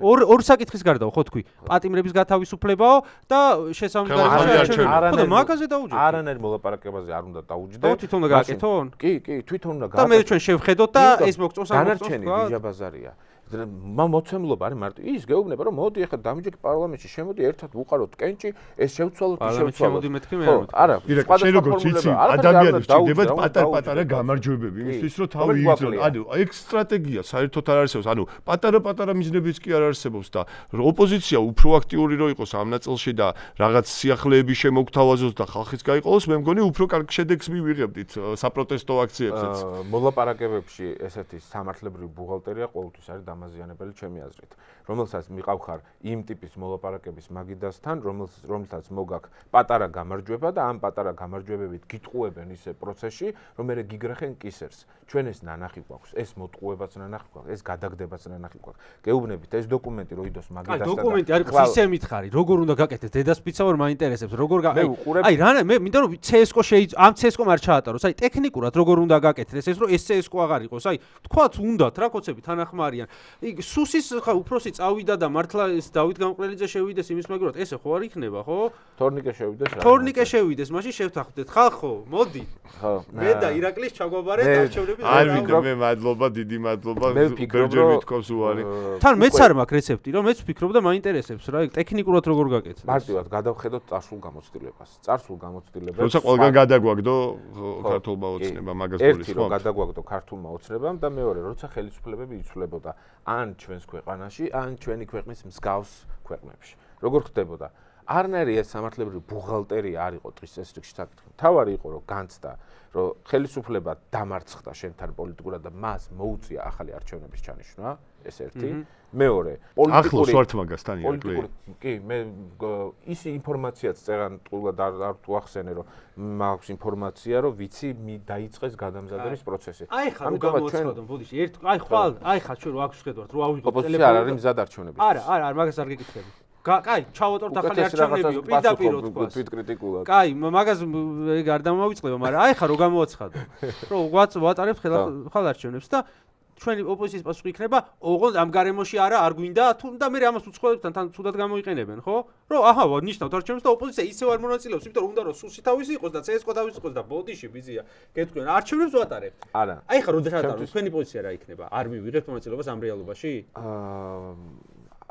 ორ საკითხის გარდა ხო თქვი, პატიმრების გათავისუფლებაო და შესაბამისად ხო და მაგაზე დაუჯდეთ. არანაირ მოლაპარაკებაზე არ უნდა დაუჯდეთ. თვითონ უნდა გააკეთონ? კი, თვითონ უნდა გააკეთონ. და მე ჩვენ შევხედოთ და ეს მოგწონს ამ დანარჩენი ბაზარია. მოცემულობა არის მარტო ის გეუბნება რომ მოდი ახლა დამიჯექი პარლამენტში შემოდი ერთად ვუყაროთ კენჭი ეს შევცვალოთ შემოდი მეთქი მე არ არა შენ როგორც იცი ადამიანებს ჭირდებათ პატარ-პატარა გამარჯვებები იმისთვის რომ თავი იგრძნო ანუ ეგ სტრატეგია საერთოდ არ არსებობს ანუ პატარა-პატარა მიზნებიც კი არ არსებობს და ოპოზიცია უფრო აქტიური რო იყოს ამ ნაწილში და რაღაც სიახლეები შემოგთავაზოს და ხალხის გაიყოლოს მე მგონი უფრო კარგ შედეგს მივიღებდით საპროტესტო აქციებზეც მოლაპარაკებებში ესეთი სამართლებრივი ბუღალტერია ყოველთვის არის გამაზიანებელი ჩემი აზრით. რომელსაც მიყავხარ იმ ტიპის მოლაპარაკების მაგიდასთან, რომელსაც მოგაქვს პატარა გამარჯვება და ამ პატარა გამარჯვებებით გიტყუებენ ისე პროცესში, რომ მე გიგრახენ კისერს. ჩვენ ეს ნანახი გვაქვს, ეს მოტყუებაც ნანახი გვაქვს, ეს გადაგდებაც ნანახი გვაქვს. გეუბნებით ეს დოკუმენტი რო იდოს მაგიდასთან. აი დოკუმენტი არის ისე მითხარი, როგორ უნდა გაკეთდეს დედასპიცა որ მაინტერესებს, როგორ აი რა მე მინდა რომ CS:GO ამ CS:GO-მ არ ჩაატაროს, აი ტექნიკურად როგორ უნდა გაკეთდეს ეს რომ ეს CS:GO აღარ იყოს, აი თქვათ უნდათ რა კოცები თანახმარიან. იქ სუსის ხა უფროსი წავიდა და მართლა ეს დავით გამყრელიძე შევიდეს იმის მაგურად, ესე ხო არ იქნება, ხო? თორნიკე შევიდეს რა. თორნიკე შევიდეს, მაშინ შევთანხმდეთ. ხალხო, მოდი. ხო. მე და ირაკლის ჩაგვაბარეთ არჩევნები. არ ვიქნებ მე მადლობა, დიდი მადლობა. ბერჯერ მithქვავს უარი. თან მეც არ მაქვს რეცეპტი, რომ მეც ვფიქრობ და მაინტერესებს რა, ტექნიკურად როგორ გაკეთდეს. მარტივად გადავხედოთ წარსულ გამოცდილებას. წარსულ გამოცდილებას. როცა ყველგან გადაგვაგდო ქართულმა ოცნება მაგას გულის, ერთი რომ გადაგვაგდო ქართულმა ოცნებამ და მეორე როცა ხელისუფლებები იცვლებოდა ან ჩვენს ქვეყანაში, ან ჩვენი ქვეყნის მსგავს ქვეყნებში. როგორ ხდებოდა? არნაირი ეს სამართლებრივი ბუღალტერია არ იყო ტრის ეს რიგში საკითხი. თავარი იყო რომ განცდა, რომ ხელისუფლება დამარცხდა შენთან პოლიტიკურად და მას მოუწია ახალი არჩევნების ჩანიშვნა, ეს ერთი. მეორე, ახლოს ვართ მაგასთან ირაკლი. კი, მე ის ინფორმაციაც წერან ტყუილად არ თუ ახსენე, რომ მაქვს ინფორმაცია, რომ ვიცი დაიწყეს გადამზადების პროცესი. აი ხა რომ გამოაცხადო, ბოდიში, აი ხა ჩვენ რო აქვს შედვართ, რო ავიღოთ ტელეფონი. არ არის მზად არჩევნების. არა, მაგას არ გეკითხები. კაი, ჩავატაროთ ახალი არჩევნებიო, პირდაპირ თქვა. თვით კრიტიკულად. კაი, მაგას ეგ არ დამოვიწყდება, მაგრამ აი ხა რო გამოაცხადო. რომ ვატარებთ ხალ არჩევნებს და ჩვენი ოპოზიციის პასუხი იქნება, ოღონდ ამ გარემოში არ გვინდა, თუნდა მე ამას უცხოებთან თან თუდად გამოიყენებენ, ხო? რომ აჰა, ნიშნავთ არჩევნებს და ოპოზიცია ისევ არ მონაწილეობს, იმიტომ რომ უნდა რომ სუსი თავისი იყოს და CS:GO თავისი იყოს და ბოდიში ბიზია. გეტყვიან, არჩევნებს ვატარებთ. არა. აი ხა რო დაშატაროთ, თქვენი პოზიცია რა იქნება? არ მივიღებთ მონაწილეობას ამ რეალობაში?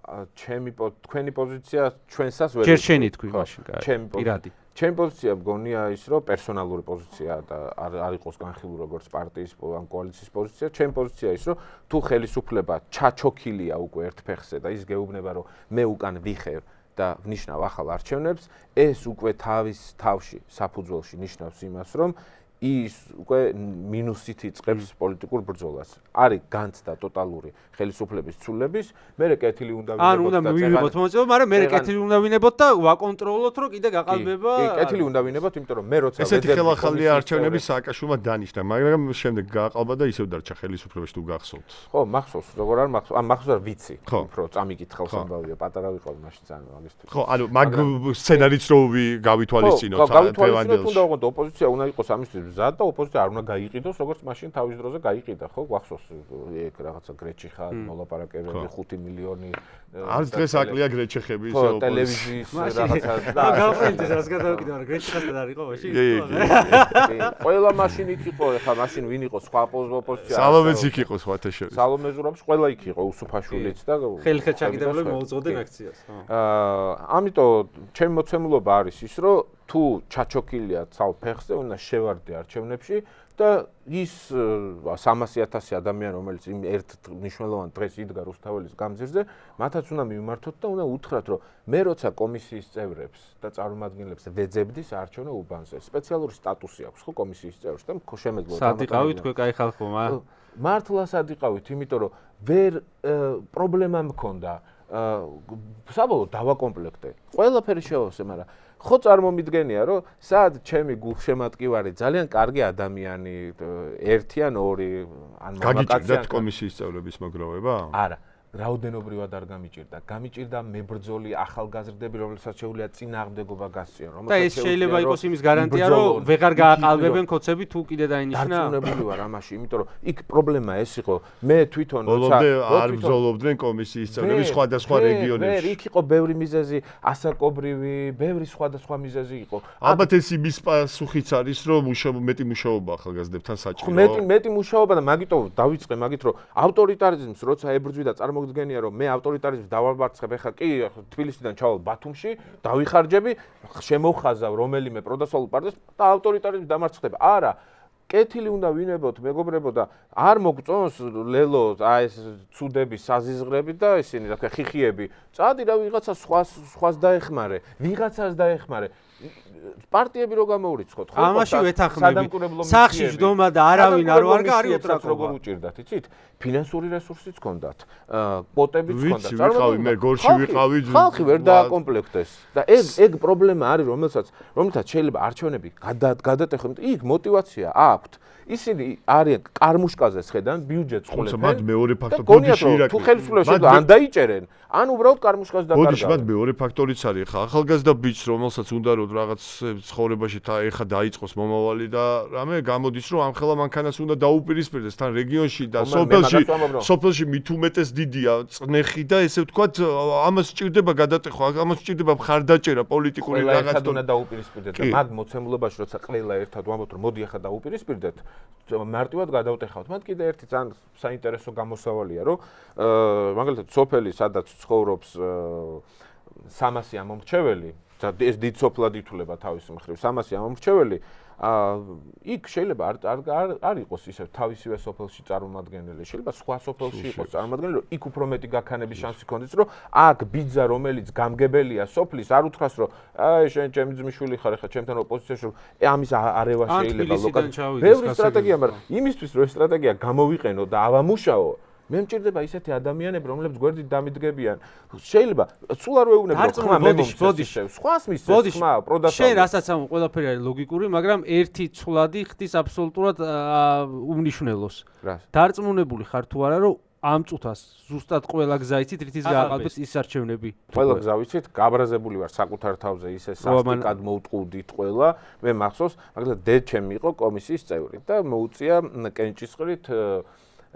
თქვენი პოზიცია ჩვენსას ვერ ჯერ შენი თქვი მაშინ, კაი. პირადი. ჩემი პოზიცია მგონია ის რომ პერსონალური პოზიცია და არ იყოს განხილული როგორც პარტიის ან კოალიციის პოზიცია. ჩემი პოზიცია ის რომ თუ ხელისუფლება ჩაჩოქილია უკვე ერთ ფეხზე და ის გეუბნება რომ მე უკან ვიხევ და ვნიშნავ ახალ არჩევნებს, ეს უკვე თავში საფუძველში ნიშნავს იმას რომ ის უკვე მინუსით იწყებს პოლიტიკურ ბრძოლას. არის განცდა ტოტალური ხელისუფლების ცვლილების, მე კეთილი უნდა ვინებოთ და ან უნდა მივიღოთ მონაწილეობა, მაგრამ მე კეთილი უნდა ვინებოთ და ვაკონტროლოთ, რომ კიდე გაყალბება. კი, კეთილი უნდა ვინებოთ, იმიტომ რომ მე როცა ესეთი ხელახალი არჩევნები სააკაშვილმა დანიშნა, მაგრამ შემდეგ გააყალბა და ისევ დარჩა ხელისუფლებაში თუ გახსოვთ. ხო, მახსოვს, როგორ არ მახსოვს, ან მახსოვს ვიცი, უფრო წამიკითხავს ამბავია, პატარა ვიყავ მაშინ ძალიან მაგისტრი. ხო, ანუ მაგ სცენარიც რო გავითვალისწინოთ დღევანდელში. ხო, უნდა ოპოზიცია უნდა იყოს ამისთვის მზად და ოპოზიცია არ უნდა გაიყიდოს, როგორც მაშინ თავის დროზე გაიყიდა, ხო, გახსოვს ეგ რაღაცა გრეჩიხა მოლაპარაკებები 5 მილიონი არც დღეს აკლია გრეჩეხები ისე ტელევიზიის რაღაცა და გავყენდეს რას გადავკიდე, მაგრამ გრეჩიხასთან არ იყო მაშინ. კი, ყველა მაშინ იქ იყო, ეხლა მაშინ ვინ იყო სხვა ოპოზიცია? სალომეც იქ იყო სხვათა შორის. სალომე ზურაბში ყველა იქ იყო, უსუფაშვილიც და ხელხეთ ჩაგიდებლები მოუწოდნენ აქციას. ამიტომ ჩემი მოცემულობა არის ის, რომ თუ ჩაჩოქილია ცალ ფეხზე, უნდა შევარდე არჩევნებში და ის 300,000 ადამიანი, რომელიც იმ ერთ მნიშვნელოვან დღეს იდგა რუსთაველის გამზირზე, მათაც უნდა მივმართოთ და უნდა უთხრათ, რომ მე როცა კომისიის წევრებს და წარმომადგენლებს ვეძებდი საარჩევნო უბანზე, სპეციალური სტატუსი აქვს ხო კომისიის წევრს და შემეძლო სადიყავით თქვენ კაი ხალხო, მართლა სადიყავით, იმიტომ რომ ვერ პრობლემა მქონდა საბოლოოდ დავაკომპლექტე. ყველაფერი შევავსე, მაგრამ ხო წარმომიდგენია, რომ სად ჩემი გულშემატკივარი ძალიან კარგი ადამიანი, ერთი ან ორი ან მამაკაცი გაგიჭირდათ კომისიის წევრების მოგროვება? არა. რაოდენობრივად არ გამიჭირდა. გამიჭირდა მებრძოლი ახალგაზრდები, რომელსაც შეუძლია წინააღმდეგობა გასწიონ, რომელსაც და ეს შეიძლება იყოს იმის გარანტია, რომ ვეღარ გააყალბებენ ქოცები თუ კიდე დაინიშნა. დარწმუნებული ვარ ამაში, იმიტომ რომ იქ პრობლემა ეს იყო. მე თვითონ ბოლომდე არ ბრძოლობდნენ კომისიის წევრები სხვადასხვა რეგიონებში. ვერ იქ იყო ბევრი მიზეზი, ასაკობრივი, ბევრი სხვადასხვა მიზეზი იყო. ალბათ ეს იმის პასუხიც არის, რომ მეტი მუშაობა ახალგაზრდებთან საჭირო. მეტი მუშაობა და მაგიტომ დავიწყე მაგით, რომ ავტორიტარიზმს როცა ებრძვი და მოგდგენია რომ მე ავტორიტარიზმს დავაბარცხებ, ეხლა კი თბილისიდან ჩავალ ბათუმში, დავიხარჯები, შემოვხაზავ რომელიმე პროდასვალ პარტიას და ავტორიტარიზმს დამარცხებ. არა, კეთილი უნდა ვინებოთ, მეგობრებო და არ მოგწონს ლელო აი ეს ცუდები, საზიზღრები და ისინი რა ქვია ხიხიები. წადი რა ვიღაცა სხვას დაეხმარე, ვიღაცას დაეხმარე. პარტიები რო გამოურიცხოთ, ხო? ამაში ვეთანხმები. სახში ჯდომა და არავინ არ ვარგა, არის უტრაკობა. როგორ უჭირდათ, იცით? ფინანსური რესურსიც ჰქონდათ, კვოტებიც ჰქონდათ. ვიყავი, მე გორში ვიყავი. ხალხი ვერ დააკომპლექტეს. და ეგ პრობლემა არის, რომელსაც შეიძლება არჩევნები გადატეხონ. იქ мотиваცია აქვთ. ისინი არიან კარმუშკაზე შედან ბიუჯეტს ყოლებენ. თუმცა მათ მეორე ფაქტორი ბოდიში ირაკი. თუ ხელისუფლებას შეგვიძლია ან დაიჭერენ, ან უბრალოდ კარმუშკას დაკარგავენ. ბოდიში მათ მეორე ფაქტორიც არის ხა ახალგაზრდა ბიჭს რომელსაც უნდა რომ რაღაც ცხოვრებაში ეხა დაიწყოს მომავალი და რამე გამოდის რომ ამხელა მანქანას უნდა დაუპირისპირდეს თან რეგიონში და სოფელში მით უმეტეს დიდია წნეხი და ესე ვთქვათ ამას სჭირდება გადატეხვა, ამას სჭირდება მხარდაჭერა პოლიტიკური რაღაც ერთად უნდა დაუპირისპირდეთ და მაგ მოცემულობაში როცა ყველა ერთად ვამბობთ რომ მოდი ახლა დაუპირისპირდეთ მარტივად გადავტეხავთ. მათ კიდე ერთი ძალიან საინტერესო გამოსავალია, რომ მაგალითად სოფელი, სადაც ცხოვრობს 300 ამომრჩეველი, და ეს დიდ სოფლად ითვლება თავის მხრივ 300 ამომრჩეველი, იქ შეიძლება არ იყოს ისე თავისივე სოფელში წარმომადგენელი, შეიძლება სხვა სოფელში იყოს წარმომადგენელი, რომ იქ უფრო მეტი გაქანების შანსი ქონდეს, რომ აქ ბიძა რომელიც გამგებელია სოფლის არ უთხრას, რომ აი შენ ჩემი ძმისშვილი ხარ, ხა ჩემთან ოპოზიციაში, რომ ამის არევა შეიძლება ლოკალ. ბევრი სტრატეგია, მაგრამ იმისთვის რომ ეს სტრატეგია გამოვიყენო და ავამუშაო მე მჭირდება ისეთი ადამიანები, რომლებიც გვერდით დამიდგებიან. შეიძლება სულ არ ვეუბნებო ხმა მე მომწესე. სხვას მისცეს ხმა პროდასტა. შენ რასაც ამ ყველაფერი არის ლოგიკური, მაგრამ ერთი ცვლადი ხდის აბსოლუტურად უმნიშვნელოს. დარწმუნებული ხარ თუ არა, რომ ამ წუთას ზუსტად ყველა გზა იცით, რითიც გააყალბეთ ის არჩევნები. ყველა გზა ვიცით, გაბრაზებული ვარ საკუთარ თავზე ისე სასტიკად მოუტყუდით ყველა. მე მახსოვს, მაგალითად დედჩემი იყო კომისიის წევრი და მოუწია კენჭისყრით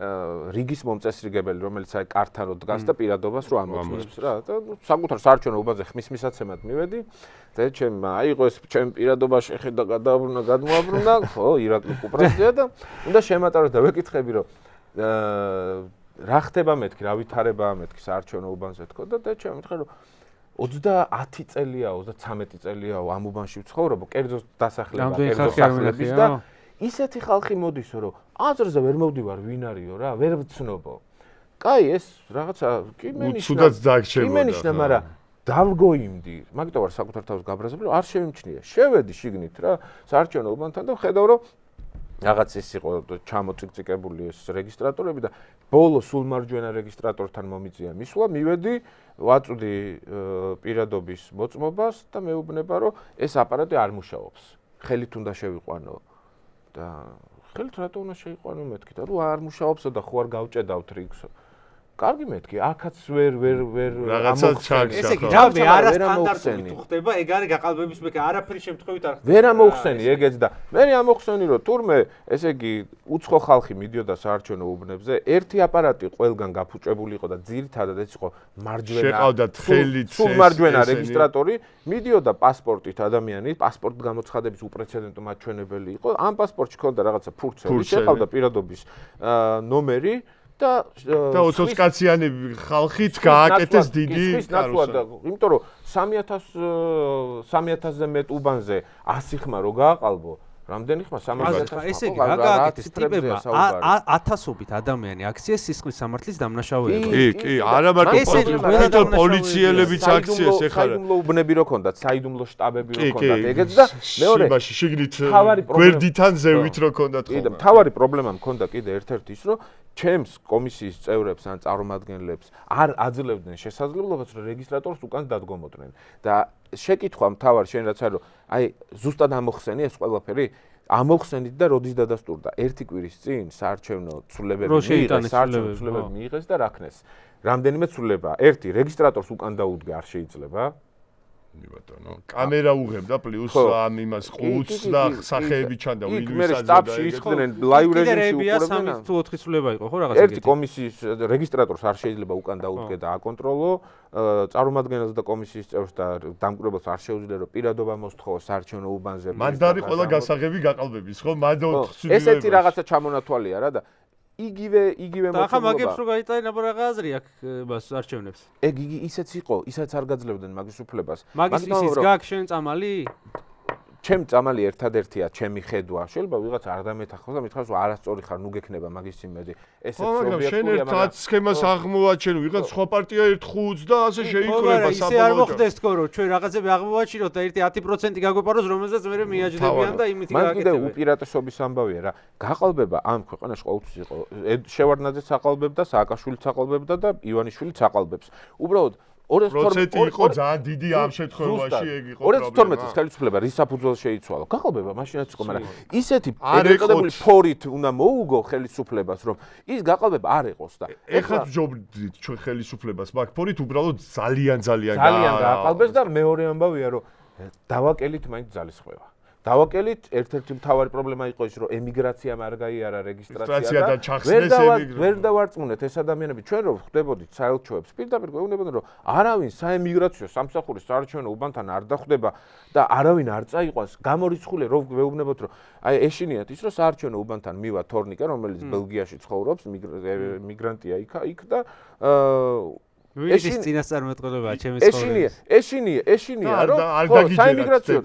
რიგის მომწესრიგებელი, რომელიც აი კარტანო დგას და პირადობას რო ამოწმებს რა. და საკუთარ საარჩევნო უბანზე ხმის მისაცემად მივედი და ჩემ აიღო ეს ჩემ პირადობაში ხედა გადააბრუნა, გადმოაბრუნა, ხო, ირაკლი კუპრაძეა და უნდა შემატარო და ვეკითხები რომ რა ხდება მეთქი, რა ვითარებაა მეთქი საარჩევნო უბანზე თქო და ჩემ მითხრა რომ 30 წელია, 33 წელია ამ უბანში ვცხოვრობ, კერძო დასახლება, კერძო სახლების და ისეთი ხალხი მოდის, რომ აზრზე ვერ მოვდივარ, ვინ არისო რა, ვერ ვცნობო. კაი, ეს რაღაცა კი მენიშნა, მაგრამ დავგოიმდი. მაგიტომ ვარ საკუთარ თავს გაბრაზებული, არ შევიმჩნია. შევედი შიგნით რა, საარჩევნო უბანთან და ხედავ, რომ რაღაც ის იყო ჩამოწიკწიკებული ეს რეგისტრატორები და ბოლო სულ მარჯვენა რეგისტრატორთან მომიწია მისვლა, მივედი, ვაწვდი პირადობის მოწმობას და მეუბნება, რომ ეს აპარატი არ მუშაობს. ხელით უნდა შევიყვანო. და ხელით რატო უნდა შეიყვანო მეთქი და რო არ მუშაობსო და ხო არ გავჭედავთ რიგსო. კარგი მეთქი, აქაც ვერ რაღაცა ჩაგშახო. ესე იგი, რავი, არასტანდარტული ხდება, ეგ არის გაყალბების მეკა, არაფერი შემთხვევით არ ხდება. ვერ ამოხსენი ეგეც და მე ამოხსენი რომ თურმე, ესე იგი, უცხო ხალხი მიდიოდა საარჩევნო უბნებზე, ერთი აპარატი ყველგან გაფუჭებული იყო და ძირითადად ეს იყო მარჯვენა. შეყავდათ ხელით სულ მარჯვენა რეგისტრატორი, მიდიოდა პასპორტით ადამიანი, პასპორტ გამოცხადების უპრეცედენტო მაჩვენებელი იყო. ამ პასპორტში ჰქონდა რაღაცა ფურცელი, შეყავდა პირადობის ნომერი და ოცოცკაციანი ხალხით გააკეთეს დიდი კარუსელი. იმიტომ რომ 3000-ზე მეტ უბანზე 100 ხმა რო გააყალბო, რამდენი ხმა 300.000. ესე იგი, რა გააკეთეს ტიპებმა 1000-ობით ადამიანი აქციას სისხლის სამართლის დამნაშავე იყო. კი, არა მარტო პოლიციელებიც აქციას ეხარა. საიდუმლო უბნები რო ქონდათ, საიდუმლო შტაბები რო ქონდათ, ეგეც და მეორე შიგნით გვერდიდან ზევით რო ქონდათ ხოლმე. და მთავარი პრობლემა მქონდა კიდე ერთ-ერთი ის, რომ ჩემს კომისიის წევრებს ან წარმომადგენლებს არ აძლევდნენ შესაძლებლობას, რომ რეგისტრატორს უკან დადგომოდნენ. და შეკითხვა მთავარი შენ რაც არის, რომ აი ზუსტად ამოხსენი ეს ყველაფერი, ამოხსენით და როდის დადასტურდა? ერთი კვირის წინ საარჩევნო ცვლილებები მიიღეს და რაქნეს. რამდენიმე ცვლილება. ერთი რეგისტრატორს უკან დაუდგა არ შეიძლება. ბატონო, კამერა უღებდა პლუს ამ იმას ყუთს და სახეები ჩანდა ვინ ვისაც სტაბში ისხდნენ ლაივ რეჟიმში უყურებდნენ. 3 თუ 4 ცვლილება იყო ხო რაღაც ეგეთი. ერთი კომისიის რეგისტრატორს არ შეიძლება უკან დაუდგე და აკონტროლო, წარმომადგენელს და კომისიის წევრს და დამკვირვებელს არ შეუძლია რომ პირადობა მოსთხოვო საარჩევნო უბანზე. მანდარი ყველა გასაღები გაყალბების ხო? მანდ 4 ცვლილება. ესეთი რაღაცა ჩამონათვალია რა და იგივე მოცემულობა. და ახლა მაგებს რო გაიტანა რა აზრი აქვს მას არჩევნებს? ეგ ისეც იყო, ისაც არ გაძლევდნენ მაგის უფლებას. მაგის ისიც გაქვს შენ წამალი? ჩემ წამალი ერთადერთია, ჩემი ხედვა. შეიძლება ვიღაც არ დამეთახოს და მითხრას, რომ არასწორი ხარ, ნუ გექნება მაგის იმედი. ესეც ობიექტურია, მაგრამ შენ ერთ სქემას აღმოვაჩენ, ვიღაც სხვა პარტია ერთ ხუთს და ასე შეიკრება საბოლოოდ. ისე არ მოხდეს თქო, რომ ჩვენ რაღაცები აღმოვაჩინოთ და ერთი 10% გაგვეპაროს, რომელზეც მე მიაჯდებიან და იმით გაკეთებენ. მან კიდე უპირატესობის ამბავია რა. გაყალბება ამ ქვეყანაში ყოველთვის იყო. შევარდნაძეც აყალბებდა, სააკაშვილიც აყალბებდა და ივანიშვილიც აყალბებს. უბრალოდ 2012 იყო ძალიან დიდი ამ შემთხვევაში ეგ იყო პრობლემა. 2012 წლის ხელისუფლება რის საფუძველზე შეიცვალა? გაყალბება მაშინაც იყო, მაგრამ ისეთი ეგრეთებული ფორით უნდა მოუგო ხელისუფლებას, რომ ის გაყალბება არ ეყოს და ეხლა ვჯობდით ჩვენ ხელისუფლებას, მაგ ფორით უბრალოდ ძალიან გააყალბეს და მეორე ამბავია, რომ დავაკელით მაინც ძალისხმევა. დავაკელით, ერთ-ერთი მთავარი პრობლემა იყო ის, რომ ემიგრაციამ არ გაიარა რეგისტრაცია და ვერ დავარწმუნეთ ეს ადამიანები. ჩვენ რომ ხვდებოდით საელჩოებს, პირდაპირ გვეუბნებოდნენ, რომ არავინ საემიგრაციო სამსახურის საარჩევნო უბანთან არ დახვდება და არავინ არ წაიყვანს. გამორიცხული რომ გვეუბნებოთ, რომ აი ეშინიათ ის, რომ საარჩევნო უბანთან მივა თორნიკე, რომელიც ბელგიაში ცხოვრობს, მიგრანტია იქ და ეს წინასწარმეტყველებაა ჩემი ცხოვრების. ეშინია რომ საიმიგრაციო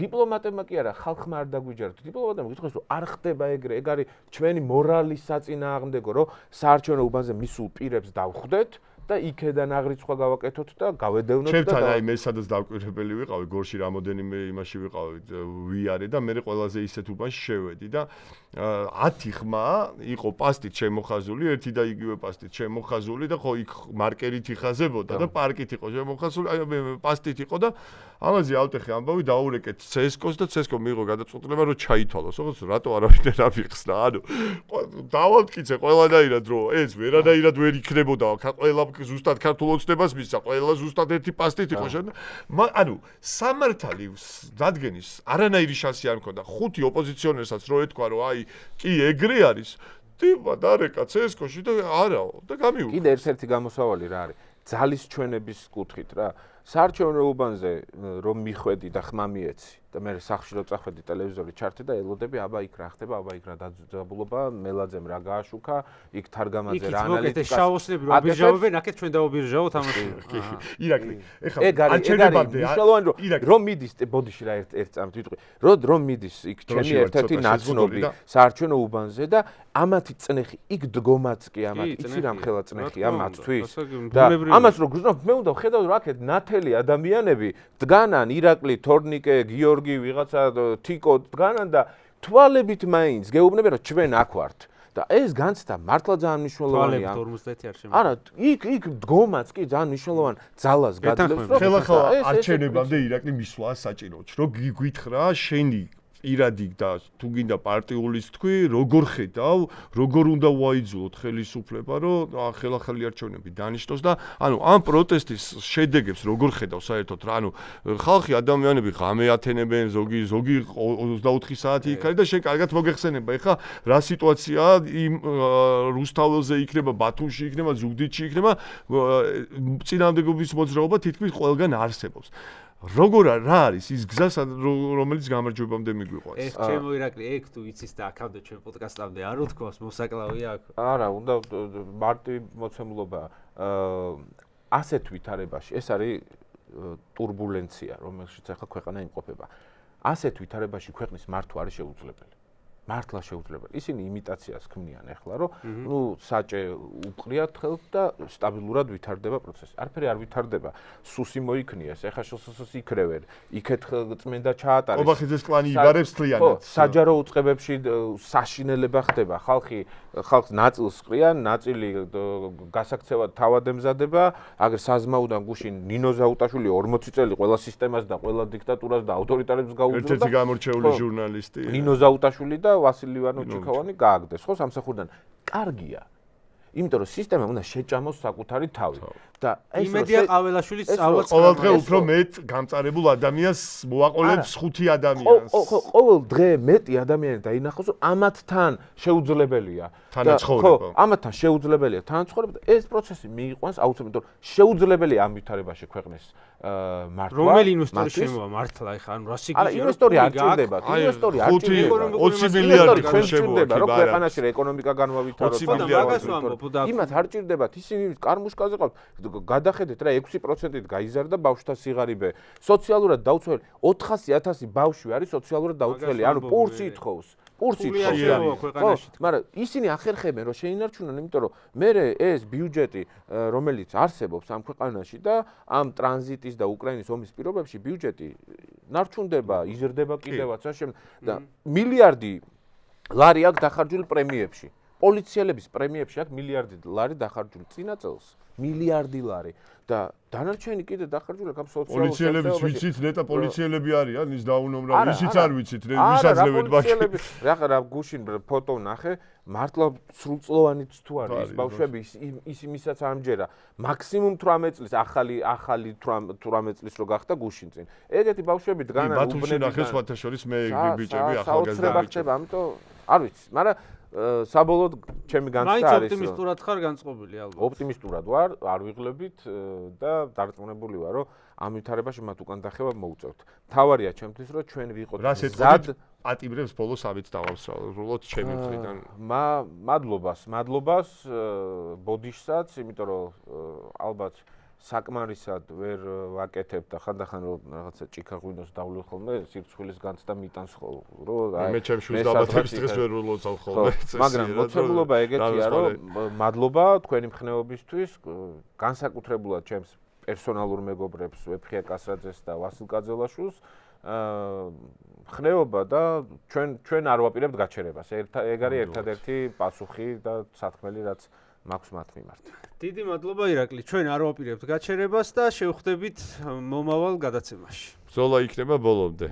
დიპლომატებმა კი არა, ხალხმა არ დაგვიჯერათ. დიპლომატებმა გითხრას, რომ არ ხდება ეგრე, ეგ არის ჩვენი მორალის საწინააღმდეგო, რომ საარჩევნო უბანზე მისულ პირებს დავხვდეთ და იქედან აღრიცხვა გავაკეთოთ და გავედევნოთ და ჩემთან აი მე სადაც დავკვირვებელი ვიყავი, გორში რამოდენიმე იმაში ვიყავი ვიარე და მე ყველაზე ისეთ უბანში შევედი და 10 ხმა იყო პასტით შემოხაზული, ერთი და იგივე პასტით შემოხაზული და ხო იქ მარკერით იხაზებოდა და პარკით იყო შემოხაზული, აი პასტით იყო და ამაზე ავტეხე ამბავი დაურეკეთ CSKO-ს და CSKO მიიღო გადაწყვეტილება რომ ჩაითვალოს, ოღონდ რატო არავინ არ აღიხსნა, ანუ დავალტკიცე ყველანაირად რომ ეს ვერანაირად ვერ იქნებოდა, ყველა ზუსტად ქართულ ოცნებას მისცა, ყველა ზუსტად ერთი პასტით იყო შენ. ანუ სამართალი დადგენის არანაირი შანსი არ მქონდა. 5 ოპოზიციონერსაც რო ეთქვა რომ აი კი ეგრე არის, ტიპა დარეკა CSKO-ში და არაო და გამიუხა. კიდე ერთ-ერთი გამოსავალი რა არის? ძალის ჩვენების კუთხით რა. საარჩევნო უბანზე რომ მიხვედი და ხმა მიეცი და მე სახლში რო წახვედი ტელევიზორი ჩართე და ელოდები აბა იქ რა ხდება, აბა იქ რა დაძაბულობა, მელაძემ რა გააშუქა, იქ თარგამაძე რა ანალიტიკას. იქ შაოსნები რო აბირჟავებენ, აქეთ ჩვენ დავაბირჟავოთ ამას. ირაკლი, ეხლა არჩევნებამდე მნიშვნელოვანი რომ მიდის, ბოდიში რა ერთ წამით ვიტყვი. რომ მიდის იქ ჩემი ერთ-ერთი ნაცნობი საარჩევნო უბანზე და ამათი წნეხი იქ დგომაც კი ამათ იცი რა მხელა წნეხია მათთვის და ამას რო გძნობ მე უნდა ვხედავ რომ აქეთ ნათელი ადამიანები დგანან ირაკლი, თორნიკე, გიორგი, ვიღაცა თიკო დგანან და თვალებით მაინც გეუბნებიან რომ ჩვენ აქ ვართ და ეს განცდა მართლა ძალიან მნიშვნელოვანია. არა, იქ დგომაც კი ძალიან მნიშვნელოვან ძალას გაძლევს რომ ხელახლა არჩევნებამდე ირაკლი მისვლა საჭიროა რომ გითხრა შენი პირადი და თუ გინდა პარტიულის თქვი, როგორ ხედავ, როგორ უნდა ვაიძულოთ ხელისუფლება, რომ ხელახალი არჩევნები დანიშნოს და ანუ ამ პროტესტის შედეგებს როგორ ხედავ საერთოდ რა, ანუ ხალხი ადამიანები ღამე ათენებენ, ზოგი 24 საათი იქ არის და შენ კარგად მოგეხსენება, ეხლა რა სიტუაციაა იმ რუსთაველზე იქნება, ბათუმში იქნება, ზუგდიდში იქნება, წინააღმდეგობის მოძრაობა თითქმის ყველგან არსებობს. როგორ რა არის ის გზა რომელიც გამარჯვებამდე მიგვიყვანს? ეს ჩემო ირაკლი, ეგ თუ იცის და აქამდე ჩვენ პოდკასტამდე არ უთქვას, მოსაკლავია აქ. არა, უნდა მარტივი მოცემულობა. ასეთ ვითარებაში ეს არის турბულენცია, რომელშიც ახლა ქვეყანა იმყოფება. ასეთ ვითარებაში ქვეყნის მართვა არის შეუძლებელი. მართლა შეუძლებელი. ისინი იმიტაციას ქმნიან ახლა, რომ ნუ საჭე უყრიათ ხელს და სტაბილურად ვითარდება პროცესი. არაფერი არ ვითარდება. სუსი მოიქნიეს, ახლა შოსოს იქრევენ, იქეთ წმენდა ჩაატარეს. ობახიძეს კლანი იბარებს თლიანად. საჯარო უწყებებში საშინელება ხდება. ხალხს ნაწილს ყრიან, ნაწილი გასაქცევად თავად ემზადება, აგერ საზმაუდან გუშინ ნინო ზაუტაშვილი 40 წელი ყველა სისტემას და ყველა დიქტატურას და ავტორიტარებს გაუძლო და ერთ-ერთი გამორჩეული ჟურნალისტი ნინო ზაუტაშვილი და ვასილი ივანოვ-ჩიქოვანი გააგდეს, ხო, სამსახურიდან. კარგია. იმიტომ რომ სისტემა უნდა შეჭამოს საკუთარი თავი. და ეს იმედია ყაველაშვილის სწავლაც ყოველდღე უფრო მეტ გამწარებულ ადამიანს მოაყოლებს 5 ადამიანს. ყოველ დღე მეტი ადამიანი დაინახოს, რომ ამათთან შეუძლებელია თანაცხოვრება. ამათთან შეუძლებელია თანაცხოვრება და ეს პროცესი მიიყვანს აუცილებლად, რომ შეუძლებელია ამ ვითარებაში ქვეყნის მართვა. რომელი ინვესტორი შემოვა მართლა ეხა ანუ რა სიგიჟე? არა, ინვესტორი არ ჭირდება, ინვესტორი არ ჭირდება. 20 მილიარდი შემოვა, რომ ქვეყანაში ეკონომიკა განვავითაროთ. და მაგას ვამბობ, თუ და იმათ არ ჭირდებათ ისინი კარმუშკაზე ყავთ გადახედეთ რა 6%-ით გაიზარდა ბავშვთა სიღარიბე სოციალურად დაუცველი 400,000 ბავშვი არის სოციალურად დაუცველი ანუ პურსი ითხოვს პურსი ითხოვს მაგრამ ისინი ახერხებენ რომ შეინარჩუნონ იმიტომ რომ მე ეს ბიუჯეტი რომელიც არსებობს ამ ქვეყანაში და ამ ტრანზიტის და უკრაინის ომის პირობებში ბიუჯეტი ნარჩუნდება იზრდება კიდევაც და მილიარდი ლარი აქვს დახარჯული პრემიებში პოლიციელების პრემიებში აქვს მილიარდი ლარი დახარჯული წინა წელს მილიარდი ლარი და დანარჩენი კიდე დახარჯული აქვს სოციალურ პოლიციელების ვიცით ნეტა პოლიციელები არიან ის დაუნომრა ისიც არ ვიცით ვისაძლებთ ბავშვები რა გუშინ ფოტო ვნახე მართლა სრულწლოვანიც თუ არის ბავშვები ისისაც ამჯერა მაქსიმუმ 18 წლის ახალი 18 წლის რო გახდა გუშინ წინ ეგეთი ბავშვები დგანან ბათუმში ნახე სხვათა შორის მე ბიჭები ახალგაზრდა ბიჭები ამიტომ არ ვიცი მაგრამ საბოლოოდ ჩემი განცდა არის მაინც ოპტიმისტურად ხარ განწყობილი ალბათ ოპტიმისტურად ვარ არ ვიღლებით და დარწმუნებული ვარ რომ ამ ვითარებაში მათ უკან დახევა მოუწევთ თავარია ჩემთვის რომ ჩვენ ვიყოთ ზად პატიმრებს ბოლოს ამით დავასრულოთ ჩემი მხრიდან მადლობას ბოდიშსაც იმიტომ რომ ალბათ საკმარისად ვერ ვაკეთებ და ხანდახან რომ რაღაცა ჭიქაღვინოს დავლევ ხოლმე სირცხვილის განცდა მიტანს რომ მე ჩემ შვილს დაბადების დღეს ვერ ვლოცავ ხოლმე მაგრამ მოცემულობა ეგეთია რომ მადლობა თქვენი მხნეობისთვის განსაკუთრებულად ჩემს პერსონალურ მეგობრებს ვეფხია კასრაძეს და ვასილ კაძელაშვილს ხნეობა და ჩვენ არ ვაპირებთ გაჩერებას ეგ არის ერთადერთი პასუხი და სათქმელი რაც მაქვს მათ მიმართ. დიდი მადლობა ირაკლი, ჩვენ არ ვაპირებთ გაჩერებას და შევხვდებით მომავალ გადაცემაში. ბრძოლა იქნება ბოლომდე.